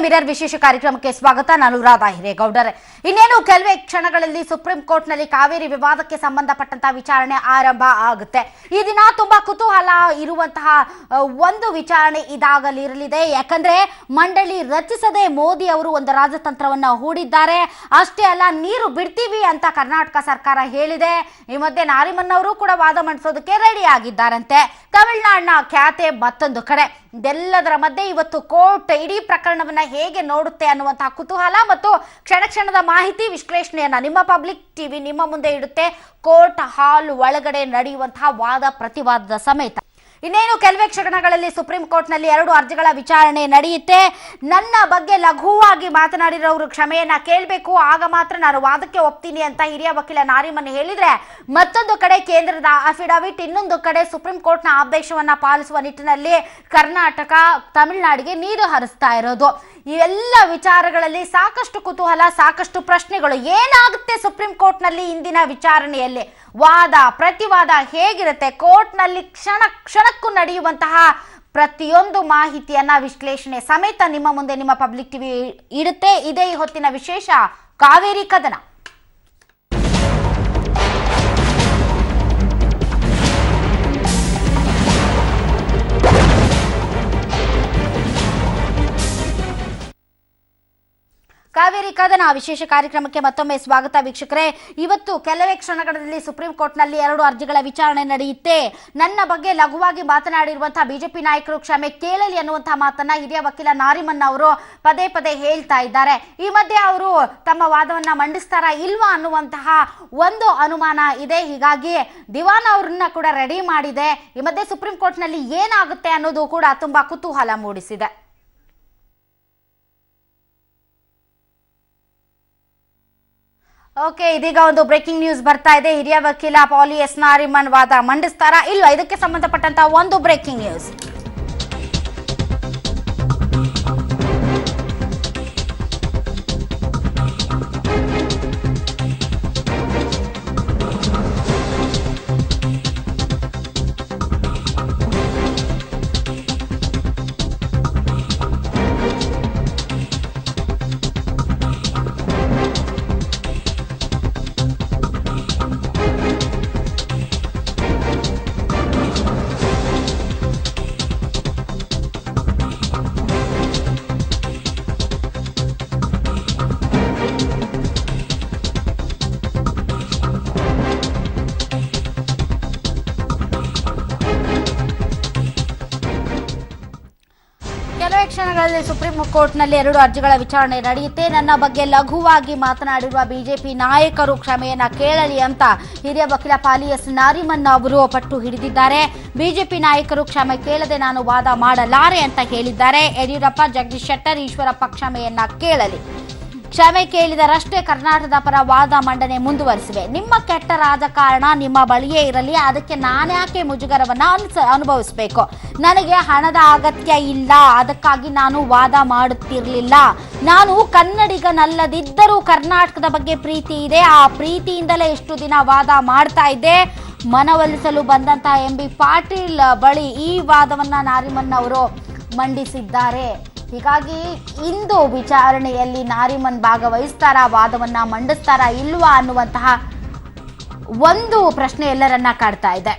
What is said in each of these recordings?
Mirror ವಿಶೇಷ ಕಾರ್ಯಕ್ರಮಕ್ಕೆ ಸ್ವಾಗತ. ನಾನು ರಾಧಾ ಹಿರೇಗೌಡರ್. ಇನ್ನೇನು ಕೆಲವೇ ಕ್ಷಣಗಳಲ್ಲಿ ಸುಪ್ರೀಂ ಕೋರ್ಟ್ನಲ್ಲಿ ಕಾವೇರಿ ವಿವಾದಕ್ಕೆ ಸಂಬಂಧಪಟ್ಟಂತಹ ವಿಚಾರಣೆ ಆರಂಭ ಆಗುತ್ತೆ. ಈ ದಿನ ತುಂಬಾ ಕುತೂಹಲ ಇರುವಂತಹ ಒಂದು ವಿಚಾರಣೆ ಇದಾಗಲಿರಲಿದೆ. ಯಾಕಂದ್ರೆ ಮಂಡಳಿ ರಚಿಸದೆ ಮೋದಿ ಅವರು ಒಂದು ರಾಜತಂತ್ರವನ್ನ ಹೂಡಿದ್ದಾರೆ. ಅಷ್ಟೇ ಅಲ್ಲ, ನೀರು ಬಿಡ್ತೀವಿ ಅಂತ ಕರ್ನಾಟಕ ಸರ್ಕಾರ ಹೇಳಿದೆ. ಈ ಮಧ್ಯೆ ನಾರಿಮನ್ ಅವರು ಕೂಡ ವಾದ ಮಂಡಿಸೋದಕ್ಕೆ ರೆಡಿ ಆಗಿದ್ದಾರಂತೆ. ತಮಿಳುನಾಡಿನ ಖ್ಯಾತೆ ಮತ್ತೊಂದು ಕಡೆ. ಇದೆಲ್ಲದರ ಮಧ್ಯೆ ಇವತ್ತು ಕೋರ್ಟ್ ಇಡೀ ಪ್ರಕರಣವನ್ನ ಹೇಗೆ ನೋಡುತ್ತೆ ಅನ್ನುವಂತಹ ಕುತೂಹಲ ಮತ್ತು ಕ್ಷಣ ಕ್ಷಣದ ಮಾಹಿತಿ ವಿಶ್ಲೇಷಣೆಯನ್ನ ನಿಮ್ಮ ಪಬ್ಲಿಕ್ ಟಿವಿ ನಿಮ್ಮ ಮುಂದೆ ಇಡುತ್ತೆ. ಕೋರ್ಟ್ ಹಾಲ್ ಒಳಗಡೆ ನಡೆಯುವಂತಹ ವಾದ ಪ್ರತಿವಾದದ ಸಮೇತ. ಇನ್ನೇನು ಕೆಲವೇ ಕ್ಷಣಗಳಲ್ಲಿ ಸುಪ್ರೀಂ ಕೋರ್ಟ್ನಲ್ಲಿ 2 ಅರ್ಜಿಗಳ ವಿಚಾರಣೆ ನಡೆಯುತ್ತೆ. ನನ್ನ ಬಗ್ಗೆ ಲಘುವಾಗಿ ಮಾತನಾಡಿರೋರು ಕ್ಷಮೆಯನ್ನ ಕೇಳಬೇಕು, ಆಗ ಮಾತ್ರ ನಾನು ವಾದಕ್ಕೆ ಒಪ್ತೀನಿ ಅಂತ ಹಿರಿಯ ವಕೀಲ ನಾರಿಮನ್ ಹೇಳಿದ್ರೆ, ಮತ್ತೊಂದು ಕಡೆ ಕೇಂದ್ರದ ಅಫಿಡವಿಟ್, ಇನ್ನೊಂದು ಕಡೆ ಸುಪ್ರೀಂ ಕೋರ್ಟ್ನ ಆದೇಶವನ್ನ ಪಾಲಿಸುವ ನಿಟ್ಟಿನಲ್ಲಿ ಕರ್ನಾಟಕ ತಮಿಳುನಾಡಿಗೆ ನೀರು ಹರಿಸ್ತಾ ಇರೋದು. ಇವೆಲ್ಲ ವಿಚಾರಗಳಲ್ಲಿ ಸಾಕಷ್ಟು ಕುತೂಹಲ, ಸಾಕಷ್ಟು ಪ್ರಶ್ನೆಗಳು. ಏನಾಗುತ್ತೆ ಸುಪ್ರೀಂ ಕೋರ್ಟ್ನಲ್ಲಿ ಇಂದಿನ ವಿಚಾರಣೆಯಲ್ಲಿ? ವಾದ ಪ್ರತಿವಾದ ಹೇಗಿರುತ್ತೆ? ಕೋರ್ಟ್ನಲ್ಲಿ ಕ್ಷಣ ಕ್ಷಣಕ್ಕೂ ನಡೆಯುವಂತಹ ಪ್ರತಿಯೊಂದು ಮಾಹಿತಿಯನ್ನ ವಿಶ್ಲೇಷಣೆ ಸಮೇತ ನಿಮ್ಮ ಮುಂದೆ ನಿಮ್ಮ ಪಬ್ಲಿಕ್ ಟಿವಿ ಇಡುತ್ತೆ. ಇದೇ ಈ ಹೊತ್ತಿನ ವಿಶೇಷ ಕಾವೇರಿ ಕದನ. ಕಾವೇರಿ ಕದನ ವಿಶೇಷ ಕಾರ್ಯಕ್ರಮಕ್ಕೆ ಮತ್ತೊಮ್ಮೆ ಸ್ವಾಗತ ವೀಕ್ಷಕರೇ. ಇವತ್ತು ಕೆಲವೇ ಕ್ಷಣಗಳಲ್ಲಿ ಸುಪ್ರೀಂ ಕೋರ್ಟ್ನಲ್ಲಿ 2 ಅರ್ಜಿಗಳ ವಿಚಾರಣೆ ನಡೆಯುತ್ತೆ. ನನ್ನ ಬಗ್ಗೆ ಲಘುವಾಗಿ ಮಾತನಾಡಿರುವಂತಹ ಬಿಜೆಪಿ ನಾಯಕರು ಕ್ಷಮೆ ಕೇಳಲಿ ಅನ್ನುವಂತಹ ಮಾತನ್ನ ಹಿರಿಯ ವಕೀಲ ನಾರಿಮನ್ ಅವರು ಪದೇ ಪದೇ ಹೇಳ್ತಾ ಇದ್ದಾರೆ. ಈ ಮಧ್ಯೆ ಅವರು ತಮ್ಮ ವಾದವನ್ನ ಮಂಡಿಸ್ತಾರಾ ಇಲ್ವಾ ಅನ್ನುವಂತಹ ಒಂದು ಅನುಮಾನ ಇದೆ. ಹೀಗಾಗಿ ದಿವಾನ್ ಅವರನ್ನ ಕೂಡ ರೆಡಿ ಮಾಡಿದೆ. ಈ ಮಧ್ಯೆ ಸುಪ್ರೀಂ ಕೋರ್ಟ್ನಲ್ಲಿ ಏನಾಗುತ್ತೆ ಅನ್ನೋದು ಕೂಡ ತುಂಬಾ ಕುತೂಹಲ ಮೂಡಿಸಿದೆ. ಓಕೆ, ಇದೀಗ ಒಂದು ಬ್ರೇಕಿಂಗ್ ನ್ಯೂಸ್ ಬರ್ತಾ ಇದೆ. ಹಿರಿಯ ವಕೀಲ ಪಾಲಿ ಎಸ್ ನಾರಿಮನ್ ವಾದ ಮಂಡಿಸ್ತಾರಾ ಇಲ್ವಾ? ಇದಕ್ಕೆ ಸಂಬಂಧಪಟ್ಟಂತಹ ಒಂದು ಬ್ರೇಕಿಂಗ್ ನ್ಯೂಸ್. ಕ್ಷಣಗಳಲ್ಲಿ ಸುಪ್ರೀಂ ಕೋರ್ಟ್ನಲ್ಲಿ 2 ಅರ್ಜಿಗಳ ವಿಚಾರಣೆ ನಡೆಯುತ್ತೆ. ನನ್ನ ಬಗ್ಗೆ ಲಘುವಾಗಿ ಮಾತನಾಡಿರುವ ಬಿಜೆಪಿ ನಾಯಕರು ಕ್ಷಮೆಯನ್ನ ಕೇಳಲಿ ಅಂತ ಹಿರಿಯ ವಕೀಲ ಪಾಲಿ ಎಸ್ ನಾರಿಮನ್ ಅವರು ಪಟ್ಟು ಹಿಡಿದಿದ್ದಾರೆ. ಬಿಜೆಪಿ ನಾಯಕರು ಕ್ಷಮೆ ಕೇಳದೆ ನಾನು ವಾದ ಮಾಡಲಾರೆ ಅಂತ ಹೇಳಿದ್ದಾರೆ. ಯಡಿಯೂರಪ್ಪ, ಜಗದೀಶ್ ಶೆಟ್ಟರ್, ಈಶ್ವರಪ್ಪ ಕ್ಷಮೆಯನ್ನ ಕೇಳಲಿ. ಕ್ಷಮೆ ಕೇಳಿದರಷ್ಟೇ ಕರ್ನಾಟಕದ ಪರ ವಾದ ಮಂಡನೆ ಮುಂದುವರಿಸಿವೆ. ನಿಮ್ಮ ಕೆಟ್ಟ ರಾಜಕಾರಣ ನಿಮ್ಮ ಬಳಿಯೇ ಇರಲಿ, ಅದಕ್ಕೆ ನಾನ್ಯಾಕೆ ಮುಜುಗರವನ್ನ ಅನುಭವಿಸಬೇಕು? ನನಗೆ ಹಣದ ಅಗತ್ಯ ಇಲ್ಲ, ಅದಕ್ಕಾಗಿ ನಾನು ವಾದ ಮಾಡುತ್ತಿರಲಿಲ್ಲ. ನಾನು ಕನ್ನಡಿಗನಲ್ಲದಿದ್ದರೂ ಕರ್ನಾಟಕದ ಬಗ್ಗೆ ಪ್ರೀತಿ ಇದೆ, ಆ ಪ್ರೀತಿಯಿಂದಲೇ ಇಷ್ಟು ದಿನ ವಾದ ಮಾಡ್ತಾ ಇದ್ದೆ. ಮನವೊಲಿಸಲು ಬಂದಂತಹ MB ಪಾಟೀಲ್ ಬಳಿ ಈ ವಾದವನ್ನ ನಾರಿಮನ್ ಅವರು ಮಂಡಿಸಿದ್ದಾರೆ. ಹೀಗಾಗಿ ಇಂದು ವಿಚಾರಣೆಯಲ್ಲಿ ನಾರಿಮನ್ ಭಾಗವಹಿಸ್ತಾರಾ, ವಾದವನ್ನ ಮಂಡಿಸ್ತಾರಾ ಇಲ್ವಾ ಅನ್ನುವಂತಹ ಒಂದು ಪ್ರಶ್ನೆ ಎಲ್ಲರನ್ನ ಕಾಡ್ತಾ ಇದೆ.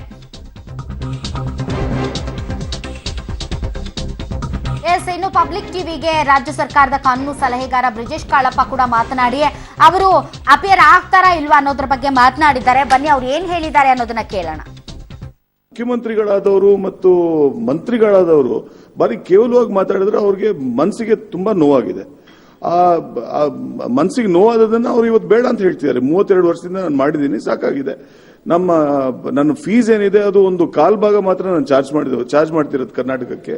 ಇನ್ನು ಪಬ್ಲಿಕ್ ಟಿವಿಗೆ ರಾಜ್ಯ ಸರ್ಕಾರದ ಕಾನೂನು ಸಲಹೆಗಾರ ಬ್ರಿಜೇಶ್ ಕಾಳಪ್ಪ ಕೂಡ ಮಾತನಾಡಿ ಅವರು ಅಪಿಯರ್ ಆಗ್ತಾರಾ ಇಲ್ವಾ ಅನ್ನೋದ್ರ ಬಗ್ಗೆ ಮಾತನಾಡಿದ್ದಾರೆ. ಬನ್ನಿ ಅವ್ರು ಏನ್ ಹೇಳಿದ್ದಾರೆ ಅನ್ನೋದನ್ನ ಕೇಳೋಣ. ಮುಖ್ಯಮಂತ್ರಿಗಳಾದವರು ಮತ್ತು ಮಂತ್ರಿಗಳಾದವರು ಬಾರಿ ಕೇವಲವಾಗಿ ಮಾತಾಡಿದ್ರೆ ಅವ್ರಿಗೆ ಮನಸ್ಸಿಗೆ ತುಂಬಾ ನೋವಾಗಿದೆ. ಆ ಮನಸ್ಸಿಗೆ ನೋವಾದದನ್ನ ಅವ್ರು ಇವತ್ತು ಬೇಡ ಅಂತ ಹೇಳ್ತಿದ್ದಾರೆ. 32 ವರ್ಷದಿಂದ ನಾನು ಮಾಡಿದ್ದೀನಿ, ಸಾಕಾಗಿದೆ. ನನ್ನ ಫೀಸ್ ಏನಿದೆ ಅದು ಒಂದು ಕಾಲ್ ಭಾಗ ಮಾತ್ರ ನಾನು ಚಾರ್ಜ್ ಮಾಡ್ತಿರೋದು ಕರ್ನಾಟಕಕ್ಕೆ.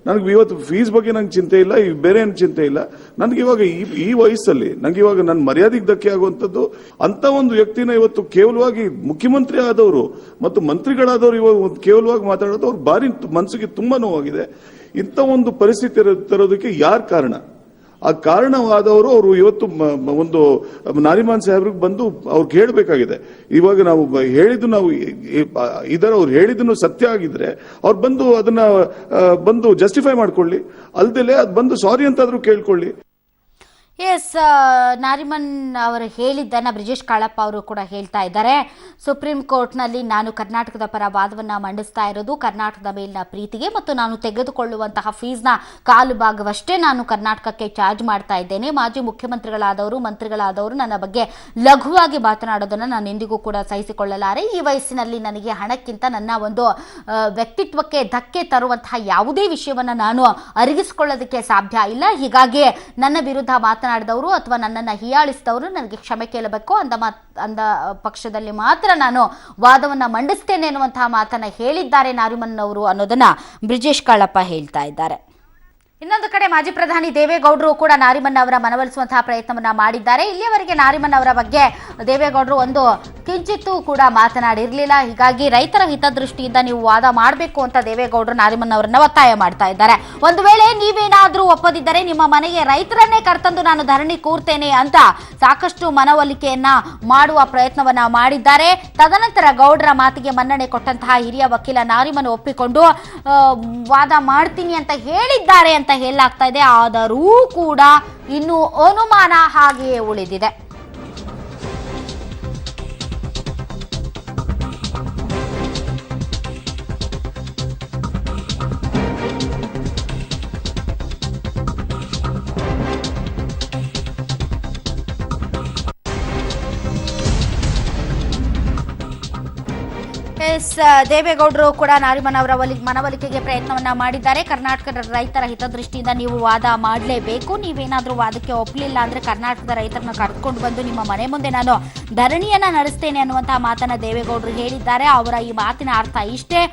ನನಗೆ ಇವತ್ತು ಫೀಸ್ ಬಗ್ಗೆ ನಂಗೆ ಚಿಂತೆ ಇಲ್ಲ, ಬೇರೆ ಏನು ಚಿಂತೆ ಇಲ್ಲ. ನನಗೆ ಇವಾಗ ಈ ವಯಸ್ಸಲ್ಲಿ ನನಗೆ ಇವಾಗ ನನ್ನ ಮರ್ಯಾದೆಗೆ ಧಕ್ಕೆ ಆಗುವಂಥದ್ದು ಅಂತ ಒಂದು ವ್ಯಕ್ತಿನ ಇವತ್ತು ಕೇವಲವಾಗಿ ಮುಖ್ಯಮಂತ್ರಿ ಆದವರು ಮತ್ತು ಮಂತ್ರಿಗಳಾದವರು ಇವಾಗ ಕೇವಲವಾಗಿ ಮಾತಾಡೋದು ಅವ್ರ ಬಾರಿ ಮನಸ್ಸಿಗೆ ತುಂಬಾ ನೋವಾಗಿದೆ. ಇಂಥ ಒಂದು ಪರಿಸ್ಥಿತಿ ತರೋದಕ್ಕೆ ಯಾರು ಕಾರಣ? ಆ ಕಾರಣವಾದವರು ಅವರು ಇವತ್ತು ಒಂದು ನಾರಿಮನ್ ಸಾಹೇಬ್ರಿಗೆ ಬಂದು ಅವ್ರಿಗೆ ಹೇಳಬೇಕಾಗಿದೆ. ಇವಾಗ ನಾವು ಹೇಳಿದ್ದು ಅವ್ರು ಹೇಳಿದ್ದನ್ನು ಸತ್ಯ ಆಗಿದ್ರೆ ಅವ್ರು ಬಂದು ಅದನ್ನ ಬಂದು ಜಸ್ಟಿಫೈ ಮಾಡ್ಕೊಳ್ಳಿ, ಅಲ್ದಲೆ ಅದು ಬಂದು ಸಾರಿ ಅಂತಾದ್ರೂ ಕೇಳ್ಕೊಳ್ಳಿ. ಎಸ್, ನಾರಿಮನ್ ಅವರು ಹೇಳಿದ್ದನ್ನು ಬ್ರಿಜೇಶ್ ಕಾಳಪ್ಪ ಅವರು ಕೂಡ ಹೇಳ್ತಾ ಇದ್ದಾರೆ. ಸುಪ್ರೀಂ ಕೋರ್ಟ್ನಲ್ಲಿ ನಾನು ಕರ್ನಾಟಕದ ಪರ ವಾದವನ್ನು ಮಂಡಿಸ್ತಾ ಇರೋದು ಕರ್ನಾಟಕದ ಮೇಲಿನ ಪ್ರೀತಿಗೆ ಮತ್ತು ನಾನು ತೆಗೆದುಕೊಳ್ಳುವಂತಹ ಫೀಸ್ನ ಕಾಲು ಭಾಗವಷ್ಟೇ ನಾನು ಕರ್ನಾಟಕಕ್ಕೆ ಚಾರ್ಜ್ ಮಾಡ್ತಾ ಇದ್ದೇನೆ. ಮಾಜಿ ಮುಖ್ಯಮಂತ್ರಿಗಳಾದವರು ಮಂತ್ರಿಗಳಾದವರು ನನ್ನ ಬಗ್ಗೆ ಲಘುವಾಗಿ ಮಾತನಾಡೋದನ್ನು ನಾನು ಎಂದಿಗೂ ಕೂಡ ಸಹಿಸಿಕೊಳ್ಳಲಾರೆ. ಈ ವಯಸ್ಸಿನಲ್ಲಿ ನನಗೆ ಹಣಕ್ಕಿಂತ ನನ್ನ ಒಂದು ವ್ಯಕ್ತಿತ್ವಕ್ಕೆ ಧಕ್ಕೆ ತರುವಂತಹ ಯಾವುದೇ ವಿಷಯವನ್ನು ನಾನು ಅರಗಿಸಿಕೊಳ್ಳೋದಕ್ಕೆ ಸಾಧ್ಯ ಇಲ್ಲ. ಹೀಗಾಗಿ ನನ್ನ ವಿರುದ್ಧ ಮಾತನಾಡಿದವರು ಅಥವಾ ನನ್ನನ್ನು ಹೀಯಾಳಿಸಿದವರು ನನಗೆ ಕ್ಷಮೆ ಕೇಳಬೇಕು, ಅಂದ ಪಕ್ಷದಲ್ಲಿ ಮಾತ್ರ ನಾನು ವಾದವನ್ನು ಮಂಡಿಸ್ತೇನೆ ಎನ್ನುವಂತಹ ಮಾತನ್ನ ಹೇಳಿದ್ದಾರೆ ನಾರಿಮನ್ ಅವರು ಅನ್ನೋದನ್ನ ಬ್ರಿಜೇಶ್ ಕಾಳಪ್ಪ ಹೇಳ್ತಾ ಇದ್ದಾರೆ. ಇನ್ನೊಂದು ಕಡೆ ಮಾಜಿ ಪ್ರಧಾನಿ ದೇವೇಗೌಡರು ಕೂಡ ನಾರಿಮನ್ ಅವರ ಮನವೊಲಿಸುವಂತಹ ಪ್ರಯತ್ನವನ್ನ ಮಾಡಿದ್ದಾರೆ. ಇಲ್ಲಿಯವರೆಗೆ ನಾರಿಮನ್ ಅವರ ಬಗ್ಗೆ ದೇವೇಗೌಡರು ಒಂದು ಕಿಂಚಿತ್ತೂ ಕೂಡ ಮಾತನಾಡಿರಲಿಲ್ಲ. ಹೀಗಾಗಿ ರೈತರ ಹಿತದೃಷ್ಟಿಯಿಂದ ನೀವು ವಾದ ಮಾಡಬೇಕು ಅಂತ ದೇವೇಗೌಡರು ನಾರಿಮನ್ ಅವರನ್ನ ಒತ್ತಾಯ ಮಾಡ್ತಾ ಇದ್ದಾರೆ. ಒಂದು ವೇಳೆ ನೀವೇನಾದ್ರೂ ಒಪ್ಪದಿದ್ದರೆ ನಿಮ್ಮ ಮನೆಗೆ ರೈತರನ್ನೇ ಕರೆತಂದು ನಾನು ಧರಣಿ ಕೂರ್ತೇನೆ ಅಂತ ಸಾಕಷ್ಟು ಮನವೊಲಿಕೆಯನ್ನ ಮಾಡುವ ಪ್ರಯತ್ನವನ್ನ ಮಾಡಿದ್ದಾರೆ. ತದನಂತರ ಗೌಡರ ಮಾತಿಗೆ ಮನ್ನಣೆ ಕೊಟ್ಟಂತಹ ಹಿರಿಯ ವಕೀಲ ನಾರಿಮನ್ ಒಪ್ಪಿಕೊಂಡು ವಾದ ಮಾಡ್ತೀನಿ ಅಂತ ಹೇಳಿದ್ದಾರೆ ಅಂತ ಹೇಳಲಾಗ್ತಾ ಇದೆ. ಆದರೂ ಕೂಡ ಇನ್ನು ಅನುಮಾನ ಹಾಗೆಯೇ ಉಳಿದಿದೆ. ದೇವೇಗೌಡರು ಕೂಡ ನಾರಿಮನ್ ಅವರ ಮನವೊಲಿಕೆಗೆ ಪ್ರಯತ್ನವನ್ನ ಮಾಡಿದ್ದಾರೆ. ಕರ್ನಾಟಕದ ರೈತರ ಹಿತದೃಷ್ಟಿಯಿಂದ ನೀವು ವಾದ ಮಾಡಲೇಬೇಕು, ನೀವೇನಾದ್ರೂ ವಾದಕ್ಕೆ ಒಪ್ಪಲಿಲ್ಲ ಅಂದ್ರೆ ಕರ್ನಾಟಕದ ರೈತರನ್ನ ಕರೆದುಕೊಂಡು ಬಂದು ನಿಮ್ಮ ಮನೆ ಮುಂದೆ ನಾನು ಧರಣಿಯನ್ನ ನಡೆಸ್ತೇನೆ ಅನ್ನುವಂತಹ ಮಾತನ್ನ ದೇವೇಗೌಡರು ಹೇಳಿದ್ದಾರೆ. ಅವರ ಈ ಮಾತಿನ ಅರ್ಥ ಇಷ್ಟೇ,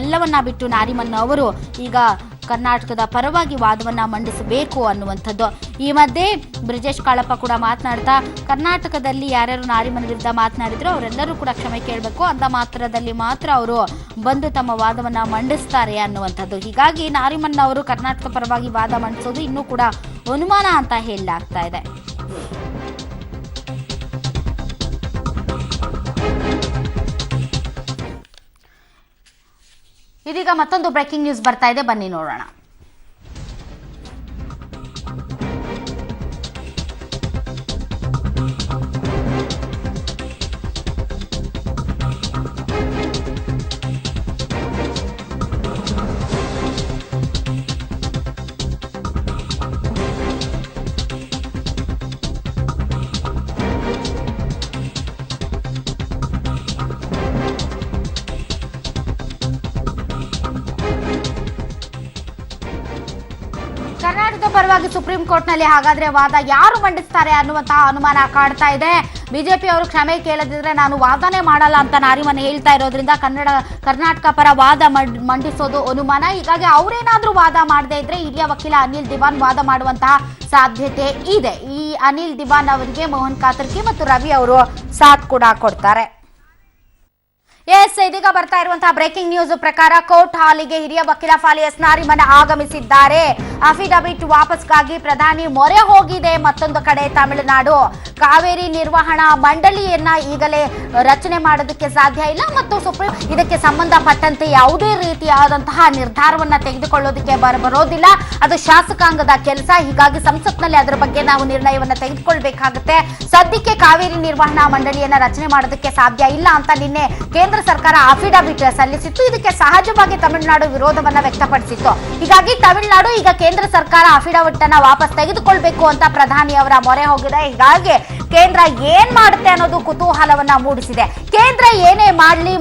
ಎಲ್ಲವನ್ನ ಬಿಟ್ಟು ನಾರಿಮನ್ ಅವರು ಈಗ ಕರ್ನಾಟಕದ ಪರವಾಗಿ ವಾದವನ್ನ ಮಂಡಿಸಬೇಕು ಅನ್ನುವಂಥದ್ದು. ಈ ಮಧ್ಯೆ ಬ್ರಿಜೇಶ್ ಕಾಳಪ್ಪ ಕೂಡ ಮಾತನಾಡ್ತಾ ಕರ್ನಾಟಕದಲ್ಲಿ ಯಾರ್ಯಾರು ನಾರಿಮನ್ ವಿರುದ್ಧ ಮಾತನಾಡಿದ್ರು ಅವರೆಲ್ಲರೂ ಕೂಡ ಕ್ಷಮೆ ಕೇಳಬೇಕು, ಅಂದ ಮಾತ್ರದಲ್ಲಿ ಮಾತ್ರ ಅವರು ಬಂದು ತಮ್ಮ ವಾದವನ್ನ ಮಂಡಿಸ್ತಾರೆ ಅನ್ನುವಂಥದ್ದು. ಹೀಗಾಗಿ ನಾರಿಮನ್ ಅವರು ಕರ್ನಾಟಕ ಪರವಾಗಿ ವಾದ ಮಂಡಿಸೋದು ಇನ್ನೂ ಕೂಡ ಅನುಮಾನ ಅಂತ ಹೇಳಲಾಗ್ತಾ ಇದೆ. ಇದೀಗ ಮತ್ತೊಂದು ಬ್ರೇಕಿಂಗ್ ನ್ಯೂಸ್ ಬರ್ತಾ ಇದೆ, ಬನ್ನಿ ನೋಡೋಣ. ಕರ್ನಾಟಕ ಪರವಾಗಿ ಸುಪ್ರೀಂ ಕೋರ್ಟ್ನಲ್ಲಿ ಹಾಗಾದ್ರೆ ವಾದ ಯಾರು ಮಂಡಿಸ್ತಾರೆ ಅನ್ನುವಂತಹ ಅನುಮಾನ ಕಾಡ್ತಾ ಇದೆ. ಬಿಜೆಪಿ ಅವರು ಕ್ಷಮೆ ಕೇಳದಿದ್ರೆ ನಾನು ವಾದನೆ ಮಾಡಲ್ಲ ಅಂತ ನಾರಿಮನ್ ಹೇಳ್ತಾ ಇರೋದ್ರಿಂದ ಕರ್ನಾಟಕ ಪರ ವಾದ ಮಂಡಿಸೋದು ಅನುಮಾನ. ಹೀಗಾಗಿ ಅವರೇನಾದ್ರೂ ವಾದ ಮಾಡದೇ ಇದ್ರೆ ಹಿರಿಯ ವಕೀಲ ಅನಿಲ್ ದಿವಾನ್ ವಾದ ಮಾಡುವಂತಹ ಸಾಧ್ಯತೆ ಇದೆ. ಈ ಅನಿಲ್ ದಿವಾನ್ ಅವರಿಗೆ ಮೋಹನ್ ಕಾತರ್ಕಿ ಮತ್ತು ರವಿ ಅವರು ಸಾಥ್ ಕೂಡ ಕೊಡ್ತಾರೆ. ಎಸ್, ಇದೀಗ ಬರ್ತಾ ಇರುವಂತಹ ಬ್ರೇಕಿಂಗ್ ನ್ಯೂಸ್ ಪ್ರಕಾರ ಕೋರ್ಟ್ ಹಾಲಿಗೆ ಹಿರಿಯ ವಕೀಲ ಫಾಲಿಯಸ್ ನಾರಿಮನ್ ಆಗಮಿಸಿದ್ದಾರೆ. ಅಫಿಡವಿಟ್ ವಾಪಸ್ಗಾಗಿ ಪ್ರಧಾನಿ ಮೊರೆ ಹೋಗಿದೆ. ಮತ್ತೊಂದು ಕಡೆ ತಮಿಳುನಾಡು ಕಾವೇರಿ ನಿರ್ವಹಣಾ ಮಂಡಳಿಯನ್ನ ಈಗಲೇ ರಚನೆ ಮಾಡೋದಕ್ಕೆ ಸಾಧ್ಯ ಇಲ್ಲ ಮತ್ತು ಸುಪ್ರೀಂ ಇದಕ್ಕೆ ಸಂಬಂಧಪಟ್ಟಂತೆ ಯಾವುದೇ ರೀತಿಯಾದಂತಹ ನಿರ್ಧಾರವನ್ನ ತೆಗೆದುಕೊಳ್ಳೋದಕ್ಕೆ ಬರೋದಿಲ್ಲ. ಅದು ಶಾಸಕಾಂಗದ ಕೆಲಸ. ಹೀಗಾಗಿ ಸಂಸತ್ನಲ್ಲಿ ಅದರ ಬಗ್ಗೆ ನಾವು ನಿರ್ಣಯವನ್ನ ತೆಗೆದುಕೊಳ್ಬೇಕಾಗುತ್ತೆ. ಸದ್ಯಕ್ಕೆ ಕಾವೇರಿ ನಿರ್ವಹಣಾ ಮಂಡಳಿಯನ್ನ ರಚನೆ ಮಾಡೋದಕ್ಕೆ ಸಾಧ್ಯ ಇಲ್ಲ ಅಂತ ನಿನ್ನೆ ಕೇಂದ್ರ ಸರ್ಕಾರ ಅಫಿಡವಿಟ್ ಸಲ್ಲಿಸಿತ್ತು. ಇದಕ್ಕೆ ಸಹಜವಾಗಿ ತಮಿಳುನಾಡು ವಿರೋಧವನ್ನ ವ್ಯಕ್ತಪಡಿಸಿತ್ತು. ಹೀಗಾಗಿ ತಮಿಳುನಾಡು ಈಗ ಕೇಂದ್ರ ಸರ್ಕಾರ ಅಫಿಡವಿಟ್ ಅನ್ನ ವಾಪಸ್ ತೆಗೆದುಕೊಳ್ಬೇಕು ಅಂತ ಪ್ರಧಾನಿ ಅವರ ಮೊರೆ ಹೋಗಿದೆ. ಹೀಗಾಗಿ ಕೇಂದ್ರ ಏನ್ ಮಾಡುತ್ತೆ ಅನ್ನೋದು ಕುತೂಹಲವನ್ನ ಮೂಡಿಸಿದೆ. ಕೇಂದ್ರ ಏನೇ